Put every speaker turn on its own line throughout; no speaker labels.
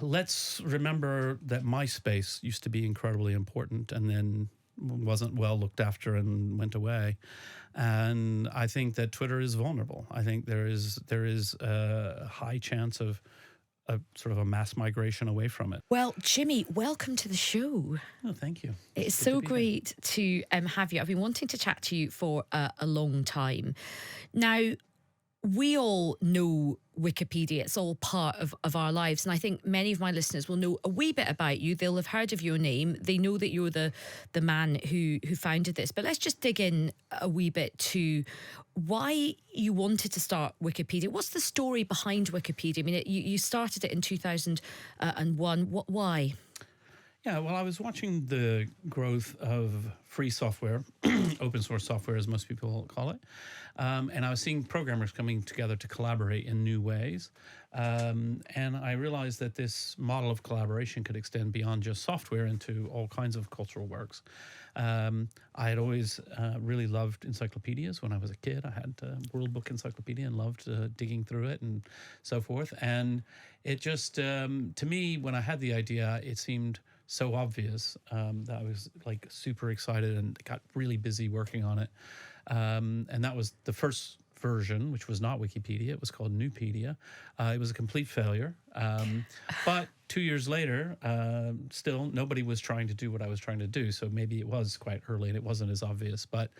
let's remember that MySpace used to be incredibly important and then wasn't well looked after and went away. And I think that Twitter is vulnerable. I think there is a high chance of a sort of a mass migration away from it.
Well, Jimmy, welcome to the show.
Oh, thank you.
It's so great to have you. I've been wanting to chat to you for a long time. Now, we all know Wikipedia. It's all part of our lives. And I think many of my listeners will know a wee bit about you. They'll have heard of your name. They know that you're the man who founded this. But let's just dig in a wee bit to why you wanted to start Wikipedia. What's the story behind Wikipedia? I mean, you started it in 2001. Why?
Yeah, well, I was watching the growth of free software, open source software, as most people call it. And I was seeing programmers coming together to collaborate in new ways. And I realized that this model of collaboration could extend beyond just software into all kinds of cultural works. I had always really loved encyclopedias when I was a kid. I had a World Book Encyclopedia and loved digging through it and so forth. And it just, to me, when I had the idea, it seemed so obvious that I was like super excited and got really busy working on it. And that was the first version, which was not Wikipedia. It was called Newpedia. It was a complete failure. But 2 years later, still nobody was trying to do what I was trying to do. So maybe it was quite early and it wasn't as obvious. But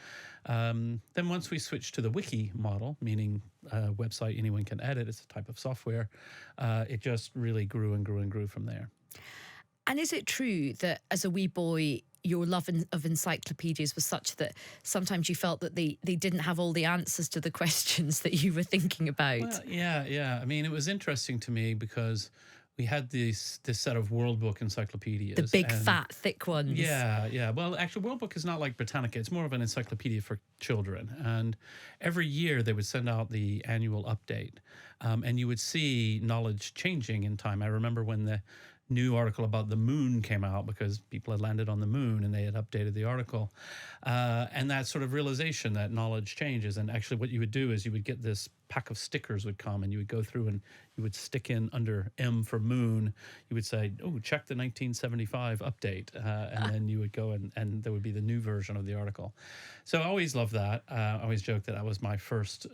then once we switched to the wiki model, meaning a website anyone can edit, it's a type of software, it just really grew and grew and grew from there.
And is it true that as a wee boy, your love of encyclopedias was such that sometimes you felt that they didn't have all the answers to the questions that you were thinking about?
Well, yeah. I mean, it was interesting to me because we had this set of World Book encyclopedias.
The big, fat, thick ones.
Yeah. Well, actually, World Book is not like Britannica. It's more of an encyclopedia for children. And every year they would send out the annual update. And you would see knowledge changing in time. I remember when the new article about the moon came out because people had landed on the moon and they had updated the article. And that sort of realization that knowledge changes. And actually what you would do is you would get this pack of stickers would come and you would go through and you would stick in under M for moon. You would say, oh, check the 1975 update. And then you would go and there would be the new version of the article. So I always loved that. I always joked that was my first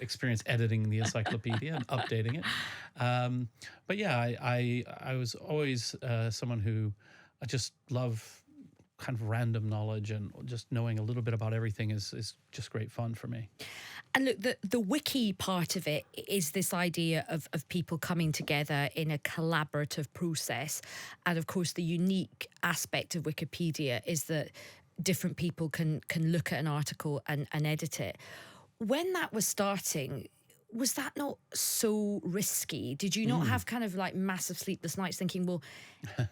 experience editing the encyclopedia and updating it. But yeah, I was always someone who I just love kind of random knowledge, and just knowing a little bit about everything is just great fun for me.
And look, the wiki part of it is this idea of people coming together in a collaborative process. And of course, the unique aspect of Wikipedia is that different people can look at an article and edit it. When that was starting, was that not so risky? Did you not have kind of like massive sleepless nights thinking, well,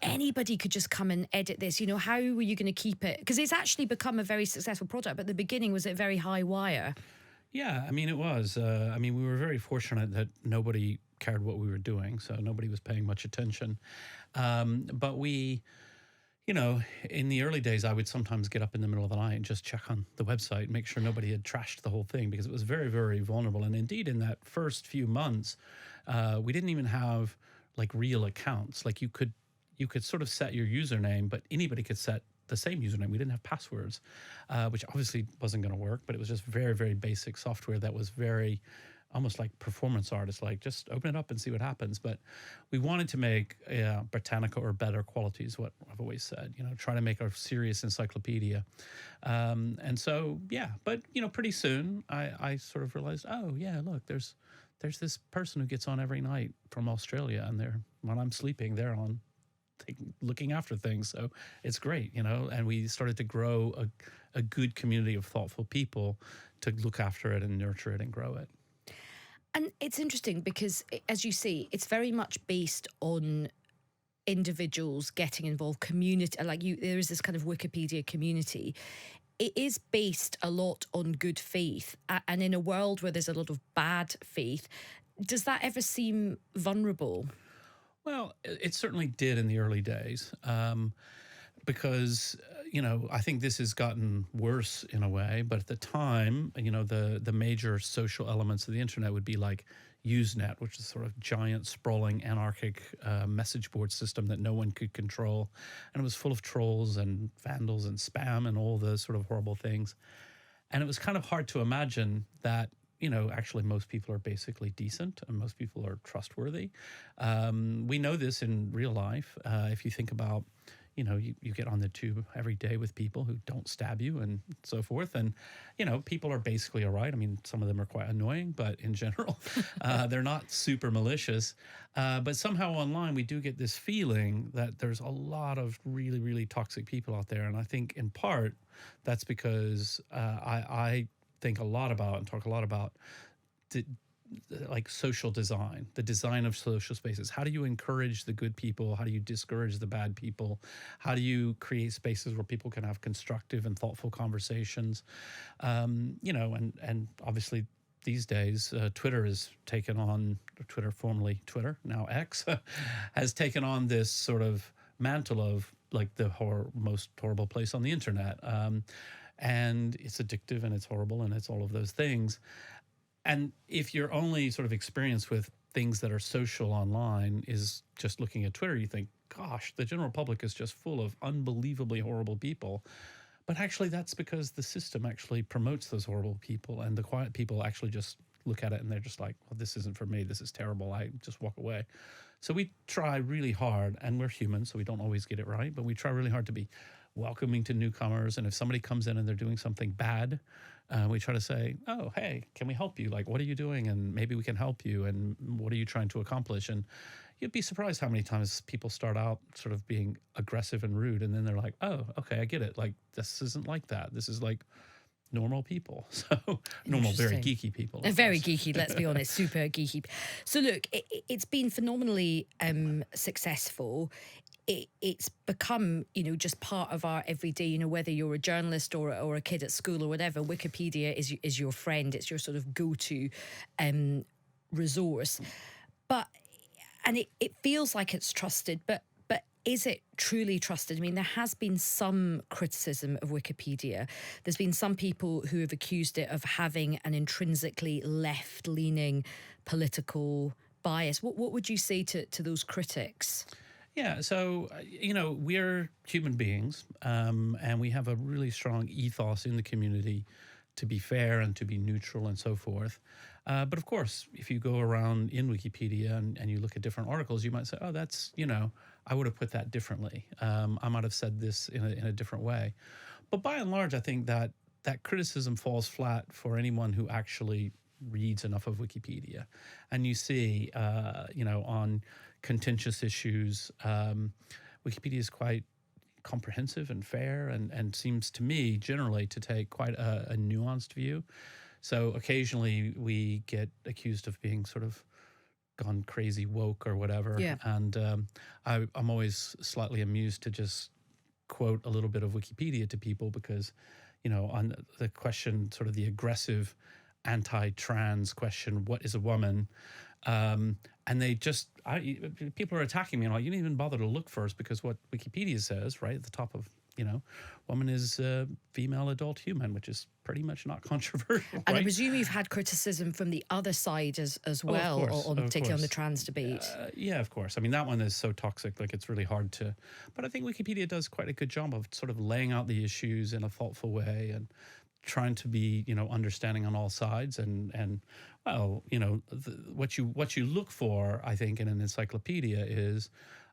anybody could just come and edit this? You know, how were you going to keep it? Because it's actually become a very successful product, but at the beginning, was it very high wire?
Yeah, I mean, it was. We were very fortunate that nobody cared what we were doing, so nobody was paying much attention. But we... You know, in the early days, I would sometimes get up in the middle of the night and just check on the website, make sure nobody had trashed the whole thing, because it was very, very vulnerable. And indeed, in that first few months, we didn't even have like real accounts. Like you could sort of set your username, but anybody could set the same username. We didn't have passwords, which obviously wasn't going to work, but it was just very, very basic software that was very almost like performance art. It's like, just open it up and see what happens. But we wanted to make Britannica or better quality is what I've always said, you know, try to make a serious encyclopedia. And so, yeah, but, you know, pretty soon I sort of realized, oh, yeah, look, there's this person who gets on every night from Australia, and when I'm sleeping, they're on looking after things. So it's great, you know, and we started to grow a good community of thoughtful people to look after it and nurture it and grow it.
And it's interesting because, as you see, it's very much based on individuals getting involved, community, there is this kind of Wikipedia community. It is based a lot on good faith. And in a world where there's a lot of bad faith, does that ever seem vulnerable?
Well, it certainly did in the early days. Because, you know, I think this has gotten worse in a way. But at the time, you know, the major social elements of the internet would be like Usenet, which is sort of giant, sprawling, anarchic message board system that no one could control. And it was full of trolls and vandals and spam and all the sort of horrible things. And it was kind of hard to imagine that, actually most people are basically decent and most people are trustworthy. We know this in real life. If you think about, you get on the tube every day with people who don't stab you and so forth. And, people are basically all right. I mean, some of them are quite annoying, but in general, they're not super malicious. But somehow online, we do get this feeling that there's a lot of really, really toxic people out there. And I think in part, that's because I think a lot about and talk a lot about like social design, the design of social spaces. How do you encourage the good people? How do you discourage the bad people? How do you create spaces where people can have constructive and thoughtful conversations? And obviously these days, Twitter has taken on, Twitter, formerly Twitter, now X, has taken on this sort of mantle of like the most horrible place on the internet. And it's addictive and it's horrible and it's all of those things. And if your only sort of experience with things that are social online is just looking at Twitter, you think, gosh, the general public is just full of unbelievably horrible people. But actually, that's because the system actually promotes those horrible people, and the quiet people actually just look at it and they're just like, well, this isn't for me. This is terrible. I just walk away. So we try really hard, and we're human, so we don't always get it right, but we try really hard to be welcoming to newcomers. And if somebody comes in and they're doing something bad, we try to say, oh, hey, can we help you? Like, what are you doing? And maybe we can help you. And what are you trying to accomplish? And you'd be surprised how many times people start out sort of being aggressive and rude. And then they're like, oh, okay, I get it. Like, this isn't like that. This is like normal people. So normal, very geeky people.
Very geeky, let's be honest, super geeky. So look, it's been phenomenally successful. It's become, just part of our everyday, whether you're a journalist or a kid at school or whatever, Wikipedia is your friend. It's your sort of go-to resource. And it feels like it's trusted, but is it truly trusted? I mean, there has been some criticism of Wikipedia. There's been some people who have accused it of having an intrinsically left-leaning political bias. What would you say to those critics?
Yeah, so, we're human beings, and we have a really strong ethos in the community to be fair and to be neutral and so forth. But of course, if you go around in Wikipedia and you look at different articles, you might say, oh, that's, I would have put that differently. I might have said this in a different way. But by and large, I think that criticism falls flat for anyone who actually reads enough of Wikipedia. And you see, on contentious issues, Wikipedia is quite comprehensive and fair and seems to me generally to take quite a nuanced view. So occasionally we get accused of being sort of gone crazy woke or whatever.
Yeah.
And I'm always slightly amused to just quote a little bit of Wikipedia to people because, on the question, sort of the aggressive anti-trans question, what is a woman? And they just, people are attacking me and like, you didn't even bother to look first because what Wikipedia says, right at the top of, woman is a female adult human, which is pretty much not controversial.
And
right?
I presume you've had criticism from the other side as well, particularly on the trans debate.
Yeah, of course. I mean, that one is so toxic, like it's really hard to, but I think Wikipedia does quite a good job of sort of laying out the issues in a thoughtful way and trying to be, understanding on all sides and well, what you look for, I think, in an encyclopedia is,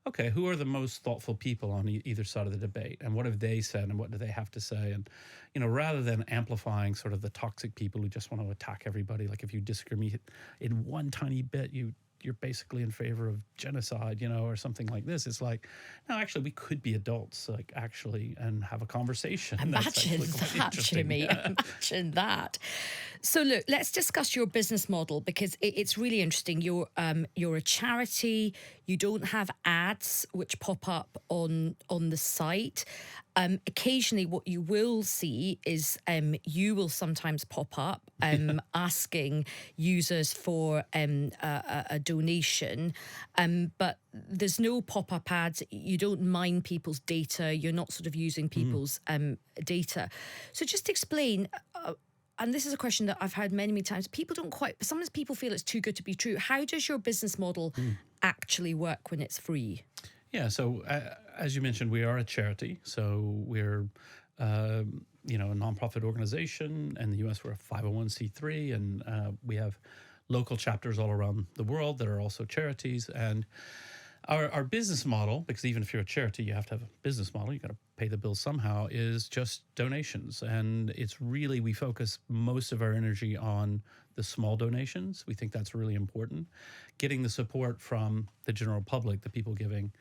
okay, who are the most thoughtful people on either side of the debate, and what have they said, and what do they have to say, and rather than amplifying sort of the toxic people who just want to attack everybody, like if you disagree in one tiny bit, you're basically in favor of genocide, or something like this. It's like, no, actually, we could be adults, like actually, and have a conversation.
Imagine that, Jimmy.
Yeah.
Imagine that. So look, let's discuss your business model because it's really interesting. You're a charity. You don't have ads which pop up on the site. Occasionally, what you will see is you will sometimes pop up asking users for a donation, but there's no pop-up ads. You don't mine people's data. You're not sort of using people's data. So just explain And this is a question that I've had many, many times. People don't quite, sometimes people feel it's too good to be true. How does your business model actually work when it's free?
Yeah. So as you mentioned, we are a charity. So we're, a nonprofit organization. In the U.S., we're a 501c3, and we have local chapters all around the world that are also charities. And our business model, because even if you're a charity, you have to have a business model, you got to pay the bills somehow, is just donations. And it's really, we focus most of our energy on the small donations. We think that's really important. Getting the support from the general public, the people giving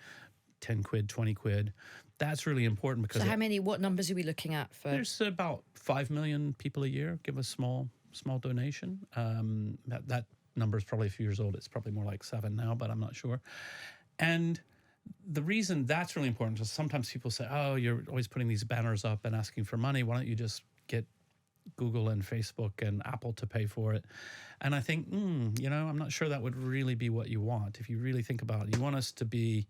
10 quid, 20 quid, that's really important because
So what numbers are we looking at for?
there's about 5 million people a year give a small donation. That number is probably a few years old. It's probably more like 7 now, but I'm not sure. And the reason that's really important is sometimes people say, oh, you're always putting these banners up and asking for money. Why don't you just get Google and Facebook and Apple to pay for it? And I think, I'm not sure that would really be what you want. If you really think about it, you want us to be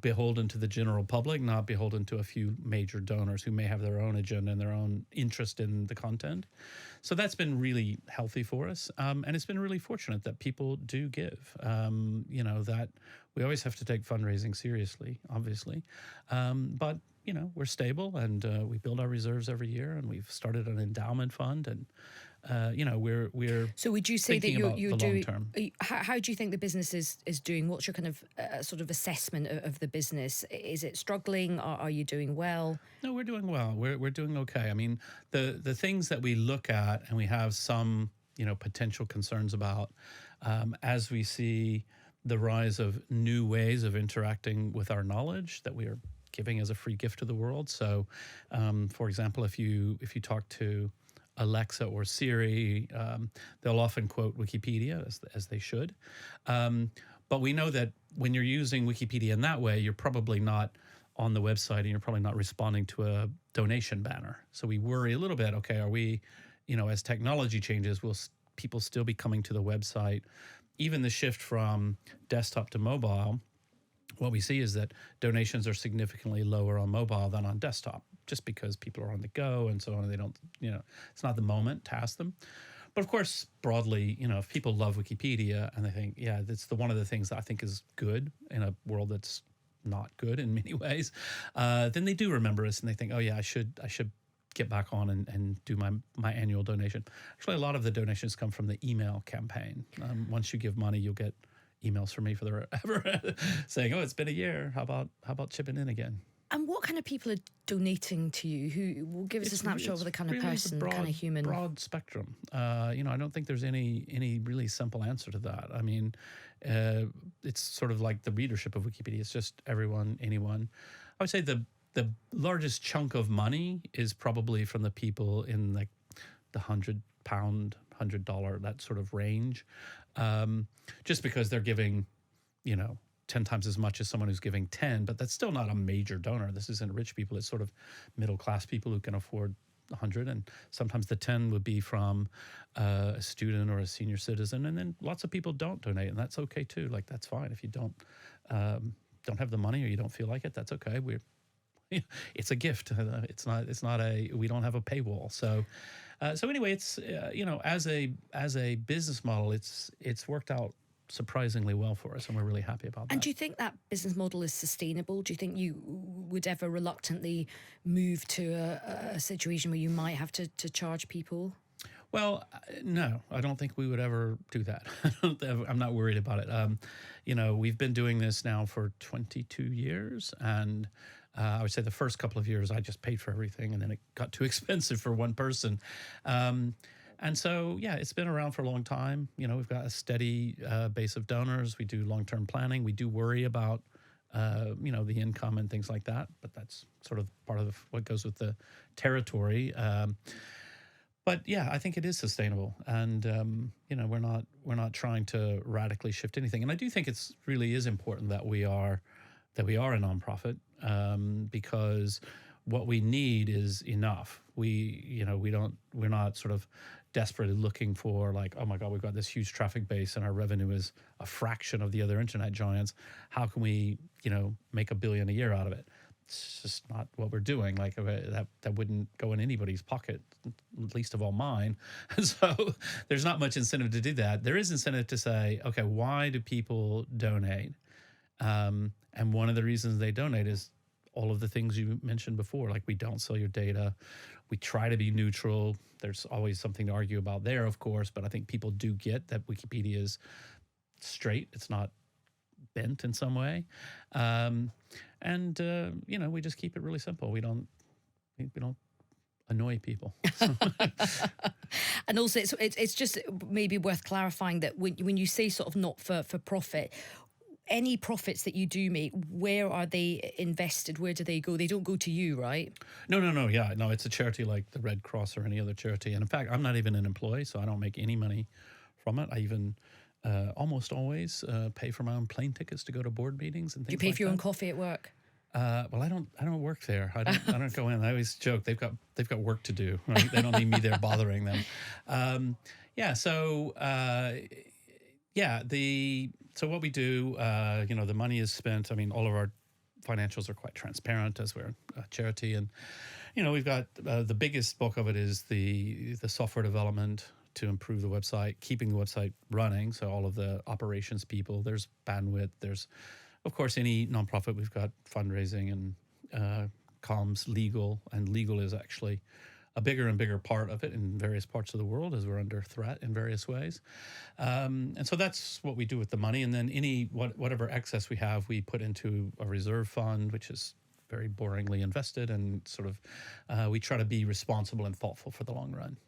beholden to the general public, not beholden to a few major donors who may have their own agenda and their own interest in the content. So that's been really healthy for us. And it's been really fortunate that people do give. That we always have to take fundraising seriously, obviously. But we're stable, and we build our reserves every year, and we've started an endowment fund, and we're
So would you say that
thinking
you're
about the long
doing?
term.
How do you think the business is doing? What's your kind of sort of assessment of the business? Is it struggling? Are you doing well?
No, we're doing well. We're doing okay. I mean, the things that we look at and we have some potential concerns about as we see the rise of new ways of interacting with our knowledge that we are giving as a free gift to the world. So, for example, if you talk to Alexa or Siri, they'll often quote Wikipedia, as they should. But we know that when you're using Wikipedia in that way, you're probably not on the website, and you're probably not responding to a donation banner. So we worry a little bit, okay, are we, as technology changes, will people still be coming to the website? Even the shift from desktop to mobile, what we see is that donations are significantly lower on mobile than on desktop, just because people are on the go and so on, and they don't, it's not the moment to ask them. But of course, broadly, if people love Wikipedia and they think, yeah, that's one of the things that I think is good in a world that's not good in many ways, then they do remember us and they think, oh yeah, I should get back on and do my annual donation. Actually, a lot of the donations come from the email campaign. Once you give money, you'll get emails from me forever saying, oh, it's been a year. How about chipping in again?
And what kind of people are donating to you? Who will give us a snapshot of the kind of
really
person, the kind of human?
Broad spectrum. I don't think there's any really simple answer to that. I mean, it's sort of like the readership of Wikipedia. It's just everyone, anyone. I would say the largest chunk of money is probably from the people in like the £100, $100, that sort of range, just because they're giving, 10 times as much as someone who's giving 10, but that's still not a major donor. This isn't rich people. It's sort of middle class people who can afford 100, and sometimes the 10 would be from a student or a senior citizen, and then lots of people don't donate, and that's okay too. Like, that's fine if you don't have the money or you don't feel like it. That's okay. It's a gift. It's not we don't have a paywall. So anyway, it's as a business model, it's worked out surprisingly well for us, and we're really happy about that.
And do you think that business model is sustainable? Do you think you would ever reluctantly move to a situation where you might have to charge people?
Well, no, I don't think we would ever do that. I'm not worried about it. We've been doing this now for 22 years, and I would say the first couple of years I just paid for everything, and then it got too expensive for one person. And so, yeah, it's been around for a long time. We've got a steady base of donors. We do long-term planning. We do worry about, the income and things like that, but that's sort of part of what goes with the territory. But yeah, I think it is sustainable, and we're not trying to radically shift anything. And I do think it's really is important that we are a nonprofit, because what we need is enough. We're not sort of desperately looking for like, oh my God, we've got this huge traffic base and our revenue is a fraction of the other internet giants. How can we, make $1 billion a year out of it? it's just not what we're doing. Like that wouldn't go in anybody's pocket, least of all mine. So there's not much incentive to do that. There is incentive to say, okay, why do people donate? And one of the reasons they donate is all of the things you mentioned before, like we don't sell your data. We try to be neutral. There's always something to argue about there, of course, but I think people do get that Wikipedia is straight. It's not bent in some way. We just keep it really simple. We don't annoy people.
And also, it's just maybe worth clarifying that when you say sort of not for profit, any profits that you do make, where are they invested? Where do they go? They don't go to you, right?
No. Yeah, no, it's a charity like the Red Cross or any other charity. And in fact, I'm not even an employee, so I don't make any money from it. I even almost always pay for my own plane tickets to go to board meetings and things like that.
Do you pay for your own coffee at work?
Well, I don't work there. I don't go in. I always joke they've got work to do. Right? They don't need me there bothering them. So what we do, the money is spent. I mean, all of our financials are quite transparent as we're a charity, and we've got the biggest bulk of it is the software development to improve the website, keeping the website running. So all of the operations people, there's bandwidth, there's of course any nonprofit. We've got fundraising and comms, legal, and legal is actually a bigger and bigger part of it in various parts of the world as we're under threat in various ways. And so that's what we do with the money. And then whatever excess we have, we put into a reserve fund, which is very boringly invested. And sort of we try to be responsible and thoughtful for the long run.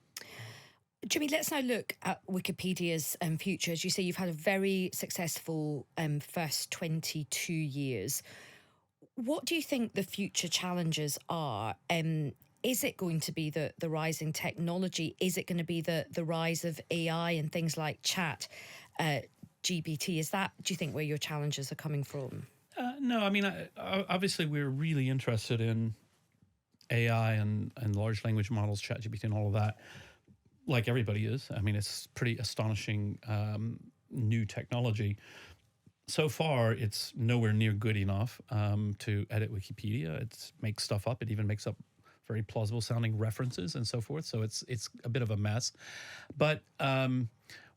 Jimmy, let's now look at Wikipedia's future. As you say, you've had a very successful first 22 years. What do you think the future challenges are? Is it going to be the rise in technology? Is it going to be the rise of AI and things like chat, GPT? Is that, do you think, where your challenges are coming from?
No, I mean, obviously we're really interested in AI and large language models, ChatGPT and all of that, like everybody is. I mean, it's pretty astonishing new technology. So far, it's nowhere near good enough to edit Wikipedia. It makes stuff up. It even makes up very plausible sounding references and so forth. So it's a bit of a mess. But I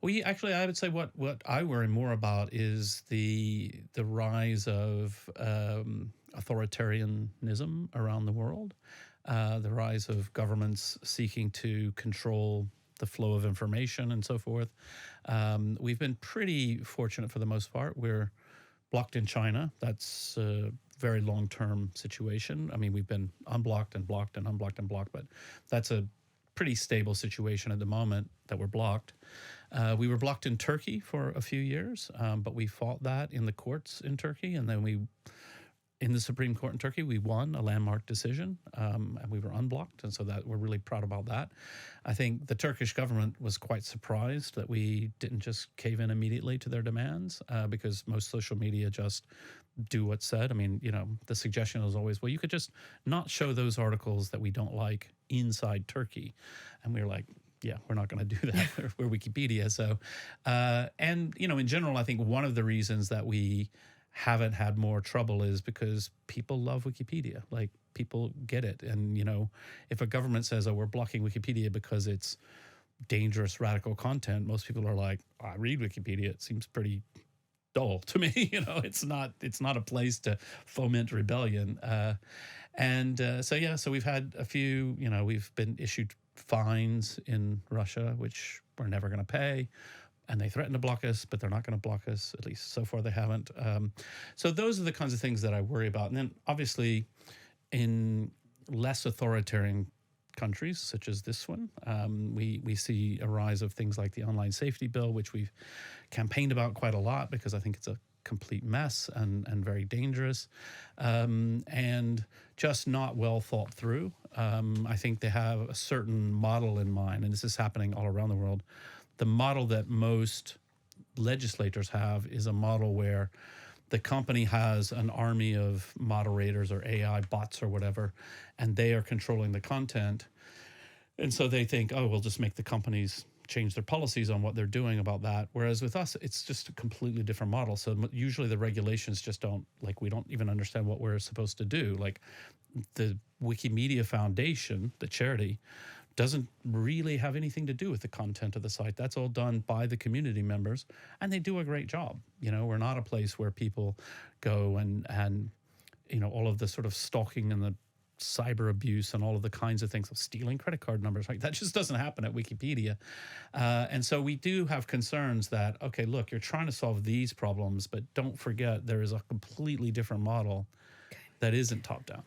would say what I worry more about is the rise of authoritarianism around the world, the rise of governments seeking to control the flow of information and so forth. We've been pretty fortunate for the most part. We're blocked in China. That's very long-term situation. I mean, we've been unblocked and blocked and unblocked and blocked, but that's a pretty stable situation at the moment that we're blocked. We were blocked in Turkey for a few years, but we fought that in the courts in Turkey, and then in the Supreme Court in Turkey, we won a landmark decision, and we were unblocked, and so that we're really proud about that. I think the Turkish government was quite surprised that we didn't just cave in immediately to their demands, because most social media just do what's said. I mean, the suggestion was always, well, you could just not show those articles that we don't like inside Turkey. And we were like, yeah, we're not going to do that. We're Wikipedia. So, in general, I think one of the reasons that we haven't had more trouble is because people love Wikipedia. Like, people get it. And, if a government says, oh, we're blocking Wikipedia because it's dangerous, radical content, most people are like, I read Wikipedia. It seems pretty dull to me. It's not a place to foment rebellion. So we've had a few, we've been issued fines in Russia, which we're never going to pay. And they threaten to block us, but they're not going to block us. At least so far they haven't. So those are the kinds of things that I worry about. And then obviously in less authoritarian countries, such as this one, we see a rise of things like the online safety bill, which we've campaigned about quite a lot because I think it's a complete mess and very dangerous, and just not well thought through. I think they have a certain model in mind, and this is happening all around the world. The model that most legislators have is a model where the company has an army of moderators or AI bots or whatever, and they are controlling the content. And so they think, oh, we'll just make the companies change their policies on what they're doing about that. Whereas with us, it's just a completely different model. So usually the regulations just don't, like, we don't even understand what we're supposed to do. Like the Wikimedia Foundation, the charity, doesn't really have anything to do with the content of the site. That's all done by the community members, and they do a great job. You know, we're not a place where people go and you know, all of the sort of stalking and the cyber abuse and all of the kinds of things of stealing credit card numbers, like that just doesn't happen at Wikipedia. And so we do have concerns that, okay, look, you're trying to solve these problems, but don't forget there is a completely different model that isn't top down.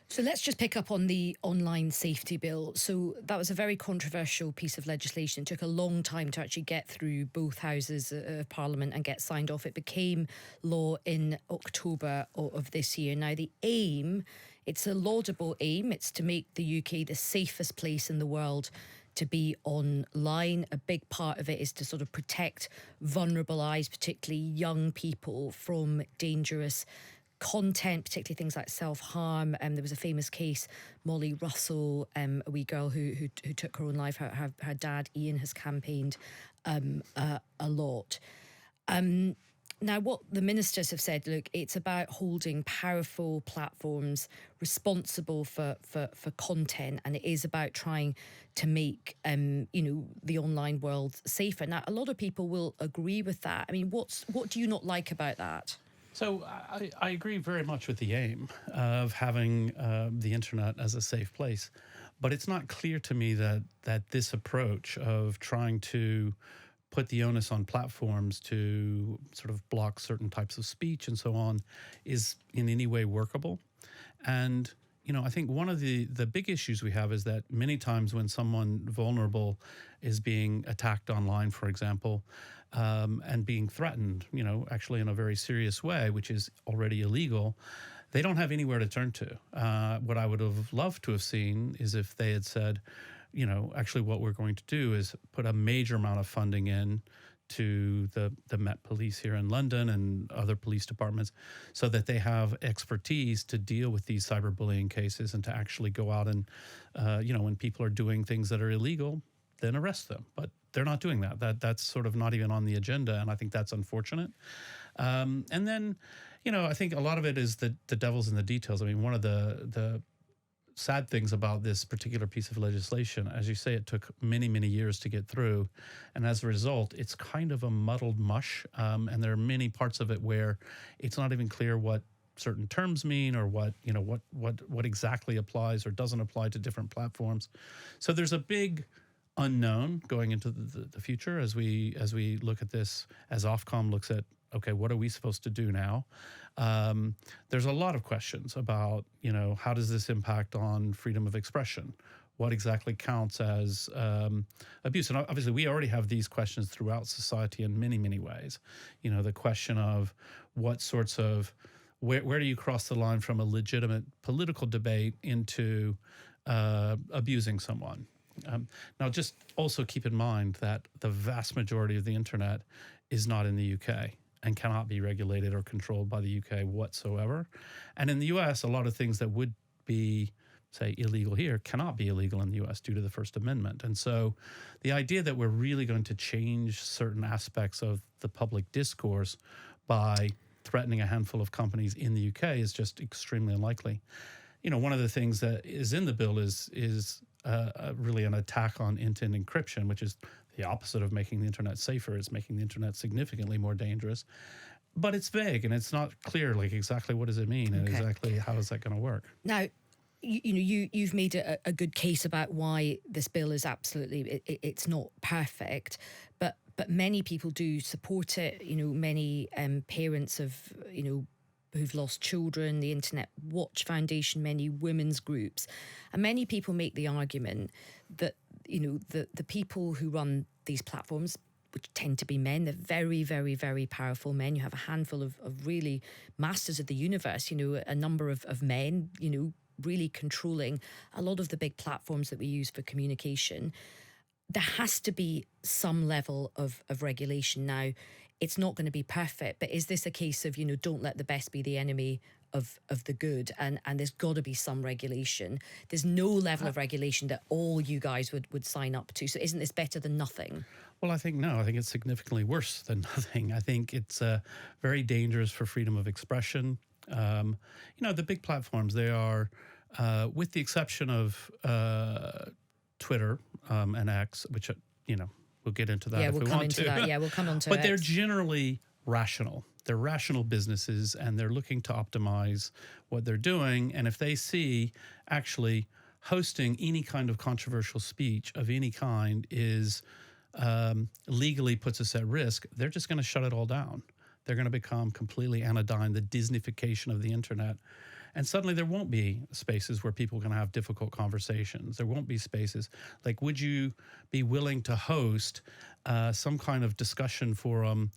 So let's just pick up on the online safety bill. So that was a very controversial piece of legislation. It took a long time to actually get through both houses of Parliament and get signed off. It became law in October of this year. Now, the aim, it's a laudable aim. It's to make the UK the safest place in the world to be online. A big part of it is to sort of protect vulnerable eyes, particularly young people, from dangerous content, particularly things like self-harm. There was a famous case, Molly Russell, a wee girl who took her own life. Her dad, Ian, has campaigned a lot. Now, what the ministers have said, look, it's about holding powerful platforms responsible for content, and it is about trying to make, the online world safer. Now, a lot of people will agree with that. I mean, what do you not like about that?
So I agree very much with the aim of having the internet as a safe place, but it's not clear to me that this approach of trying to put the onus on platforms to sort of block certain types of speech and so on is in any way workable. And you know, I think one of the big issues we have is that many times when someone vulnerable is being attacked online, for example, and being threatened, you know, actually in a very serious way, which is already illegal, they don't have anywhere to turn to. What I would have loved to have seen is if they had said, you know, actually what we're going to do is put a major amount of funding in to the Met Police here in London and other police departments so that they have expertise to deal with these cyberbullying cases and to actually go out and, when people are doing things that are illegal, then arrest them. But they're not doing that. That's sort of not even on the agenda, and I think that's unfortunate. And then, I think a lot of it is the devil's in the details. I mean, one of the sad things about this particular piece of legislation, as you say, it took many, many years to get through. And as a result, it's kind of a muddled mush. And there are many parts of it where it's not even clear what certain terms mean or what exactly applies or doesn't apply to different platforms. So there's a big unknown going into the future as we look at this, as Ofcom looks at, okay, what are we supposed to do now? There's a lot of questions about, how does this impact on freedom of expression? What exactly counts as abuse? And obviously, we already have these questions throughout society in many, many ways. The question of what sorts of, where do you cross the line from a legitimate political debate into abusing someone? Now, just also keep in mind that the vast majority of the internet is not in the UK and cannot be regulated or controlled by the UK whatsoever. And in the US, a lot of things that would be, say, illegal here cannot be illegal in the US due to the First Amendment. And so the idea that we're really going to change certain aspects of the public discourse by threatening a handful of companies in the UK is just extremely unlikely. One of the things that is in the bill is really an attack on end-to-end encryption, which is the opposite of making the internet safer. It's making the internet significantly more dangerous. But it's vague and it's not clear, like exactly what does it mean and exactly how is that going to work.
Now, you've made a good case about why this bill is absolutely, it's not perfect, but many people do support it. Many parents of, who've lost children, the Internet Watch Foundation, many women's groups. And many people make the argument that, the people who run these platforms, which tend to be men, they're very, very, very powerful men. You have a handful of really masters of the universe, a number of men, really controlling a lot of the big platforms that we use for communication. There has to be some level of regulation. Now, it's not going to be perfect, but is this a case of, don't let the best be the enemy of the good, and there's got to be some regulation. There's no level of regulation that all you guys would sign up to. So isn't this better than nothing?
Well, I think no. I think it's significantly worse than nothing. I think it's very dangerous for freedom of expression. The big platforms, they are, with the exception of Twitter and X, which, we'll get into that
Yeah,
if
we'll
we
come
want
into
to.
that. Yeah, we'll come on to
But
it.
they're generally rational. They're rational businesses, and they're looking to optimize what they're doing. And if they see actually hosting any kind of controversial speech of any kind is legally puts us at risk, they're just going to shut it all down. They're going to become completely anodyne, the Disneyfication of the internet. And suddenly there won't be spaces where people are going to have difficult conversations. There won't be spaces. Like, would you be willing to host some kind of discussion forum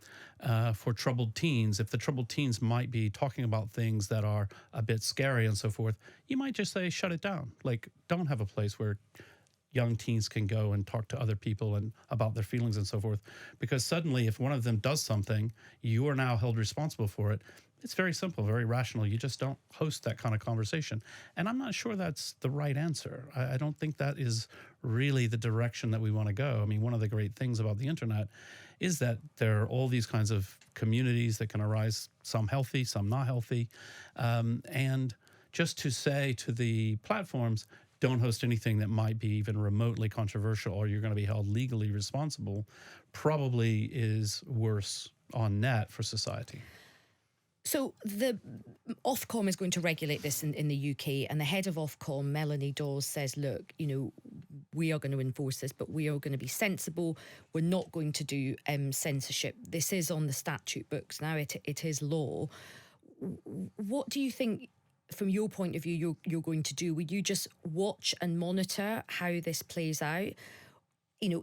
for troubled teens? If the troubled teens might be talking about things that are a bit scary and so forth, you might just say, shut it down. Like, don't have a place where young teens can go and talk to other people and about their feelings and so forth. Because suddenly, if one of them does something, you are now held responsible for it. It's very simple, very rational. You just don't host that kind of conversation. And I'm not sure that's the right answer. I don't think that is really the direction that we want to go. I mean, one of the great things about the internet is that there are all these kinds of communities that can arise, some healthy, some not healthy. And just to say to the platforms, don't host anything that might be even remotely controversial or you're going to be held legally responsible, probably is worse on net for society.
So the Ofcom is going to regulate this in the UK, and the head of Ofcom, Melanie Dawes, says, look, we are going to enforce this, but we are going to be sensible. We're not going to do censorship. This is on the statute books now. It is law. What do you think, from your point of view, you're going to do? Will you just watch and monitor how this plays out?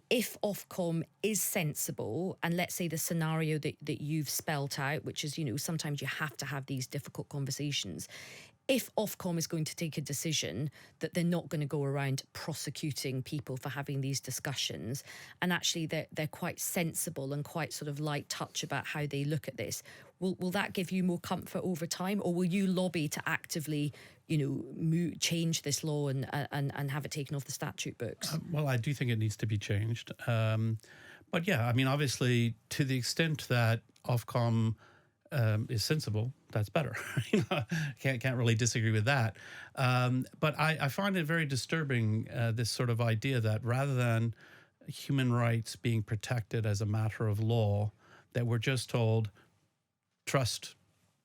If Ofcom is sensible, and let's say the scenario that you've spelt out, which is, sometimes you have to have these difficult conversations. If Ofcom is going to take a decision that they're not going to go around prosecuting people for having these discussions, and actually they're quite sensible and quite sort of light touch about how they look at this, will that give you more comfort over time, or will you lobby to actively, change this law and have it taken off the statute books?
Well, I do think it needs to be changed. But yeah, I mean, obviously, to the extent that Ofcom is sensible, that's better. Can't really disagree with that. But I find it very disturbing, this sort of idea that rather than human rights being protected as a matter of law, that we're just told, trust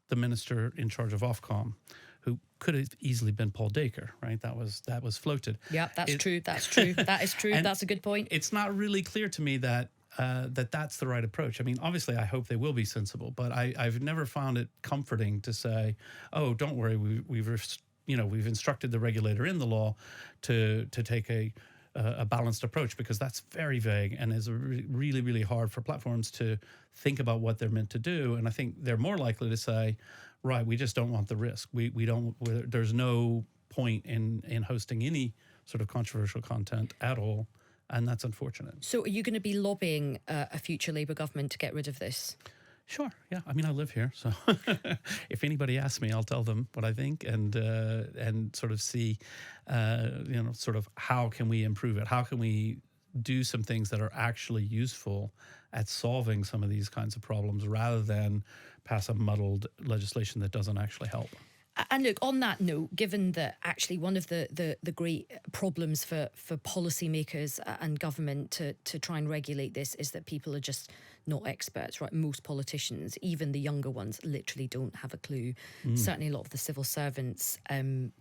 the minister in charge of Ofcom, who could have easily been Paul Dacre, right? That was floated.
Yeah, that's true. That's true. That is true. That's a good point.
It's not really clear to me that that's the right approach. I mean, obviously, I hope they will be sensible, but I've never found it comforting to say, "Oh, don't worry, we've instructed the regulator in the law to take a balanced approach," because that's very vague and is really, really hard for platforms to think about what they're meant to do. And I think they're more likely to say, right, we just don't want the risk. We don't. There's no point in hosting any sort of controversial content at all. And that's unfortunate.
So are you going to be lobbying a future Labour government to get rid of this?
Sure. Yeah. I mean, I live here, so if anybody asks me, I'll tell them what I think and sort of see, sort of how can we improve it? How can we do some things that are actually useful at solving some of these kinds of problems rather than pass a muddled legislation that doesn't actually help?
And look, on that note, given that actually one of the great problems for policymakers and government to try and regulate this is that people are just not experts, right? Most politicians, even the younger ones, literally don't have a clue. Certainly a lot of the civil servants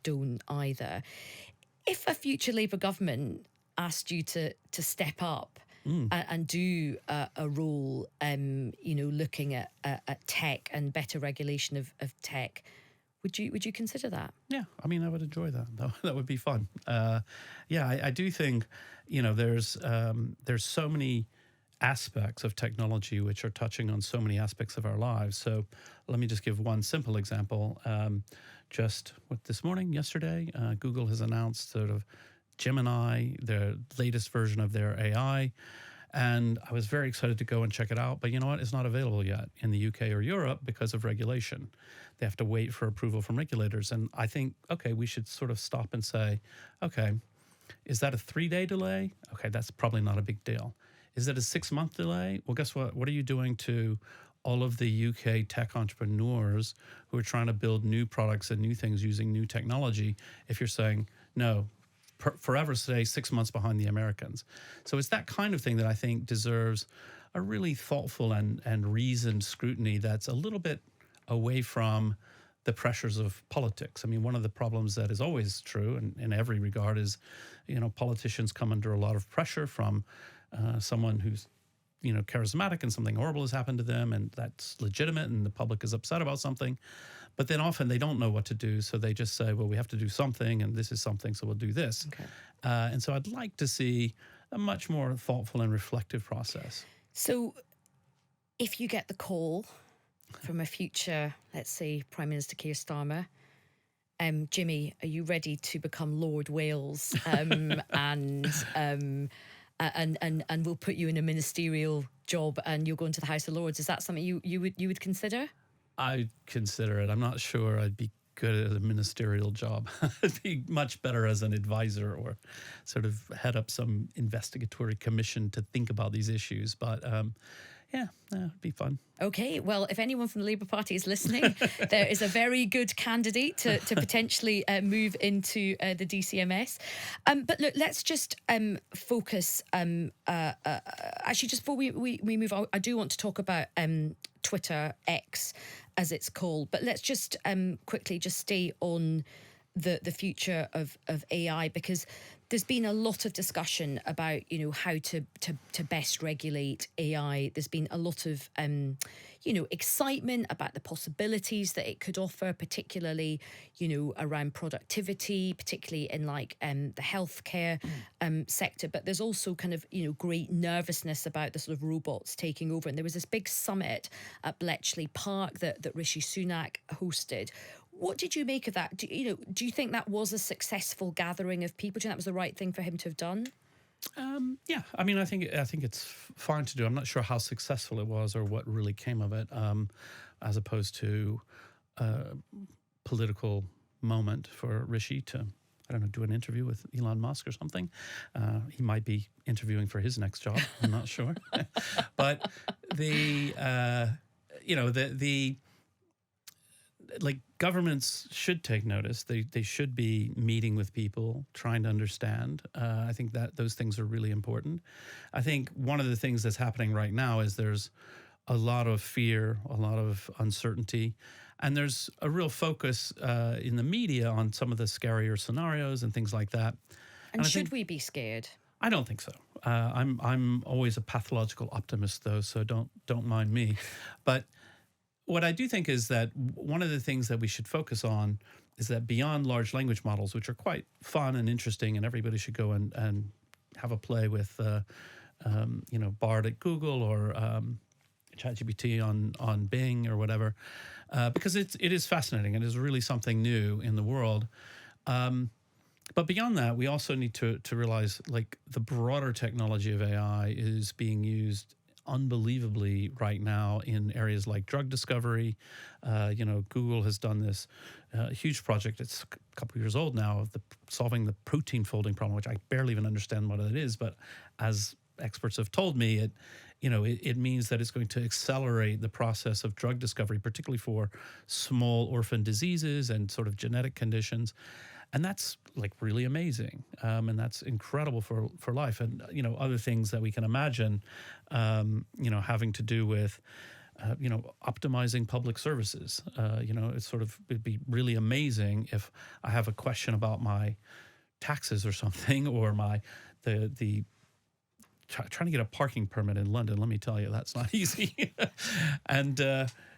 don't either. If a future Labour government asked you to step up and do a role, looking at tech and better regulation of tech, would you consider that?
Yeah, I mean, I would enjoy that. That would be fun. I do think, there's so many aspects of technology which are touching on so many aspects of our lives. So let me just give one simple example. Yesterday, Google has announced sort of Gemini, the latest version of their AI. And I was very excited to go and check it out. But you know what? It's not available yet in the UK or Europe because of regulation. They have to wait for approval from regulators. And I think, okay, we should sort of stop and say, okay, is that a 3-day delay? Okay, that's probably not a big deal. Is it a 6-month delay? Well, guess what? What are you doing to all of the UK tech entrepreneurs who are trying to build new products and new things using new technology if you're saying, no, forever stay 6 months behind the Americans? So it's that kind of thing that I think deserves a really thoughtful and reasoned scrutiny that's a little bit away from the pressures of politics. I mean, one of the problems that is always true in every regard is, politicians come under a lot of pressure from someone who's, charismatic and something horrible has happened to them, and that's legitimate, and the public is upset about something. But then often they don't know what to do, so they just say, well, we have to do something, and this is something, so we'll do this.
Okay.
And so I'd like to see a much more thoughtful and reflective process.
So if you get the call from a future, let's say, Prime Minister Keir Starmer, Jimmy, are you ready to become Lord Wales? And we'll put you in a ministerial job and you'll go into the House of Lords. Is that something you would consider?
I'd consider it. I'm not sure I'd be good at a ministerial job. I'd be much better as an advisor or sort of head up some investigatory commission to think about these issues. But yeah, it'd be fun.
Okay, well, if anyone from the Labour Party is listening, there is a very good candidate to potentially move into the DCMS. But look, let's just focus. Actually, just before we move on, I do want to talk about Twitter, X, as it's called. But let's just quickly just stay on the future of AI, because there's been a lot of discussion about, how to best regulate AI. There's been a lot of, excitement about the possibilities that it could offer, particularly, around productivity, particularly in the healthcare sector. But there's also kind of, great nervousness about the sort of robots taking over. And there was this big summit at Bletchley Park that Rishi Sunak hosted. What did you make of that? Do you think that was a successful gathering of people? Do you think that was the right thing for him to have done?
Yeah, I mean, I think it's fine to do. I'm not sure how successful it was or what really came of it, as opposed to a political moment for Rishi to, I don't know, do an interview with Elon Musk or something. He might be interviewing for his next job. I'm not sure, but governments should take notice. They should be meeting with people, trying to understand. I think that those things are really important. I think one of the things that's happening right now is there's a lot of fear, a lot of uncertainty, and there's a real focus in the media on some of the scarier scenarios and things like that.
And should we be scared?
I don't think so. I'm always a pathological optimist, though, so don't mind me. But what I do think is that one of the things that we should focus on is that beyond large language models, which are quite fun and interesting, and everybody should go and have a play with, Bard at Google or ChatGPT on Bing or whatever, because it is fascinating and is really something new in the world. But beyond that, we also need to realize the broader technology of AI is being used unbelievably right now in areas like drug discovery. Google has done this huge project. It's a couple of years old now of solving the protein folding problem, which I barely even understand what it is. But as experts have told me, it means that it's going to accelerate the process of drug discovery, particularly for small orphan diseases and sort of genetic conditions. And that's really amazing. And that's incredible for life. And, other things that we can imagine, having to do with, optimizing public services. It'd be really amazing if I have a question about my taxes or something, or trying to get a parking permit in London. Let me tell you, that's not easy. And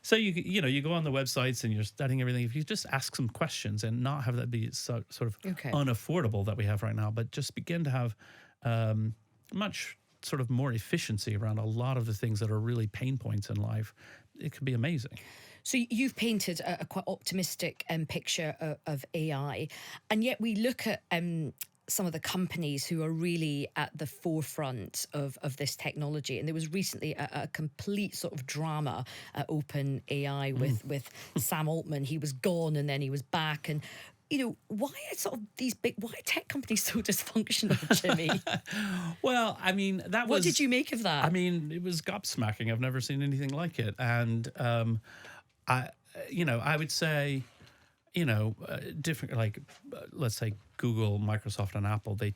so you go on the websites and you're studying everything. If you just ask some questions and not have that be sort of unaffordable that we have right now, but just begin to have much sort of more efficiency around a lot of the things that are really pain points in life, it could be amazing.
So you've painted a quite optimistic picture of AI, and yet we look at some of the companies who are really at the forefront of this technology. And there was recently a complete sort of drama at OpenAI with Sam Altman. He was gone and then he was back. And why are sort of why are tech companies so dysfunctional, Jimmy?
Well, I mean,
what did you make of that?
I mean, it was gobsmacking. I've never seen anything like it. And I would say, different, like, let's say Google, Microsoft, and Apple, they,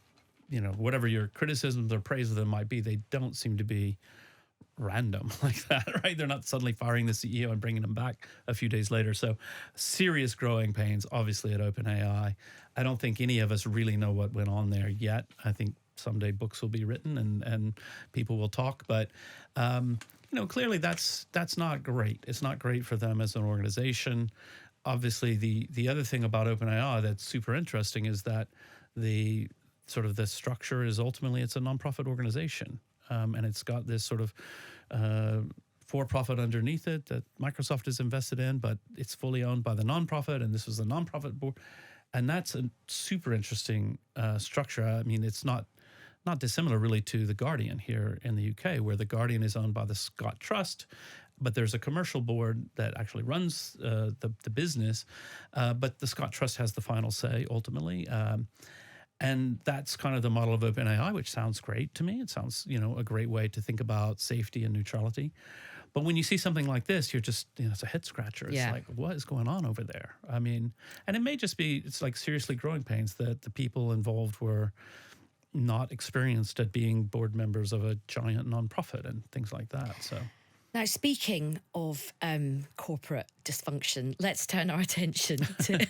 whatever your criticisms or praise of them might be, they don't seem to be random like that, right? They're not suddenly firing the CEO and bringing him back a few days later. So serious growing pains, obviously, at OpenAI. I don't think any of us really know what went on there yet. I think someday books will be written and people will talk, but clearly that's not great. It's not great for them as an organization. Obviously, the other thing about OpenAI that's super interesting is that the structure is ultimately it's a nonprofit organization, and it's got this sort of for-profit underneath it that Microsoft is invested in, but it's fully owned by the nonprofit, and this was the nonprofit board, and that's a super interesting structure. I mean, it's not dissimilar really to The Guardian here in the UK, where The Guardian is owned by the Scott Trust, but there's a commercial board that actually runs the business, but the Scott Trust has the final say ultimately. And that's kind of the model of OpenAI, which sounds great to me. It sounds, a great way to think about safety and neutrality. But when you see something like this, you're just, it's a head scratcher. It's like, what is going on over there? I mean, and it may just be, it's like seriously growing pains that the people involved were not experienced at being board members of a giant nonprofit and things like that. So.
Now, speaking of corporate dysfunction, let's turn our attention to...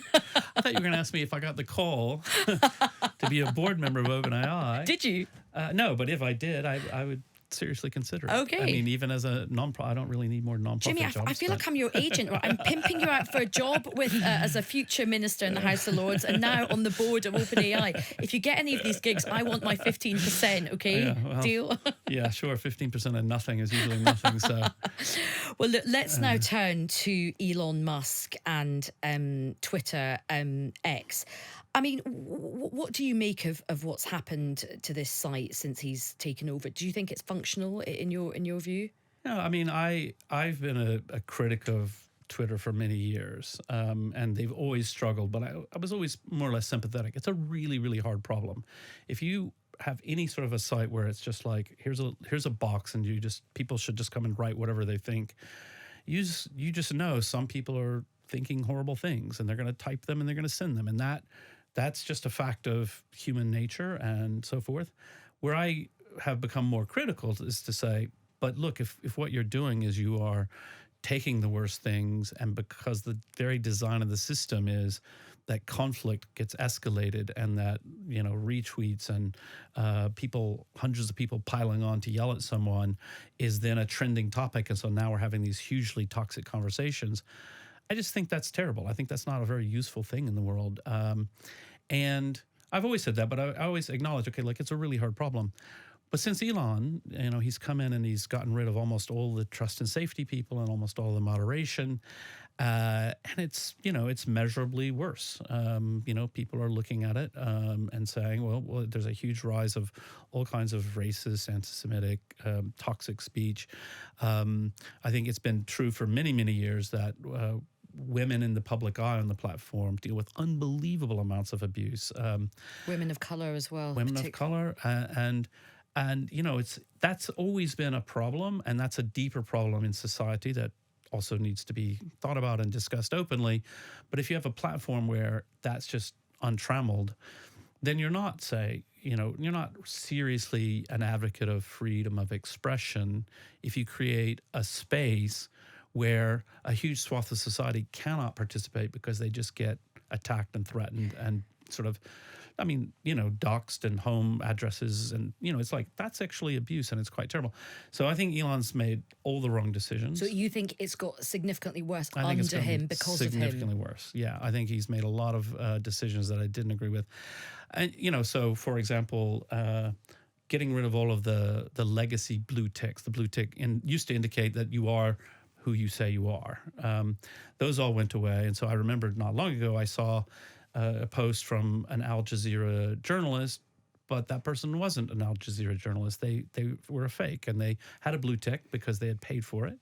I thought you were going to ask me if I got the call to be a board member of OpenAI.
Did you?
No, but if I did, I would seriously consider it.
Okay.
I mean, even as a non-profit, I don't really need more non-profit
Jimmy,
jobs.
I feel like I'm your agent. Right? I'm pimping you out for a job with as a future minister in the House of Lords and now on the board of OpenAI. If you get any of these gigs, I want my 15%, okay?
Yeah, well,
deal?
Yeah, sure. 15% of nothing is usually nothing, so...
Well, look, let's now turn to Elon Musk and Twitter X. I mean, what do you make of what's happened to this site since he's taken over? Do you think it's functional in your view?
No, I mean, I've been a critic of Twitter for many years, and they've always struggled, but I was always more or less sympathetic. It's a really, really hard problem. If you have any sort of a site where it's just like, here's a box and people should just come and write whatever they think, you just know some people are thinking horrible things and they're going to type them and they're going to send them, and that's just a fact of human nature and so forth. Where I have become more critical is to say, but look, if what you're doing is you are taking the worst things, and because the very design of the system is that conflict gets escalated and that, retweets and hundreds of people piling on to yell at someone is then a trending topic. And so now we're having these hugely toxic conversations. I just think that's terrible. I think that's not a very useful thing in the world. And I've always said that, but I always acknowledge, okay, like it's a really hard problem. But since Elon, he's come in and he's gotten rid of almost all the trust and safety people and almost all the moderation. And it's measurably worse. People are looking at it and saying, well, there's a huge rise of all kinds of racist, anti-Semitic, toxic speech. I think it's been true for many, many years that women in the public eye on the platform deal with unbelievable amounts of abuse.
Women of color as well.
Women of color. And that's always been a problem, and that's a deeper problem in society that also needs to be thought about and discussed openly. But if you have a platform where that's just untrammeled, then you're not seriously an advocate of freedom of expression if you create a space where a huge swath of society cannot participate because they just get attacked and threatened and sort of, doxed and home addresses. And, it's like, that's actually abuse and it's quite terrible. So I think Elon's made all the wrong decisions.
So you think it's got significantly worse under him because of him?
Significantly worse, yeah. I think he's made a lot of decisions that I didn't agree with. And, so for example, getting rid of all of the legacy blue ticks, the blue tick used to indicate that you are who you say you are. Those all went away. And so I remember not long ago I saw a post from an Al Jazeera journalist, but that person wasn't an Al Jazeera journalist. They were a fake, and they had a blue tick because they had paid for it.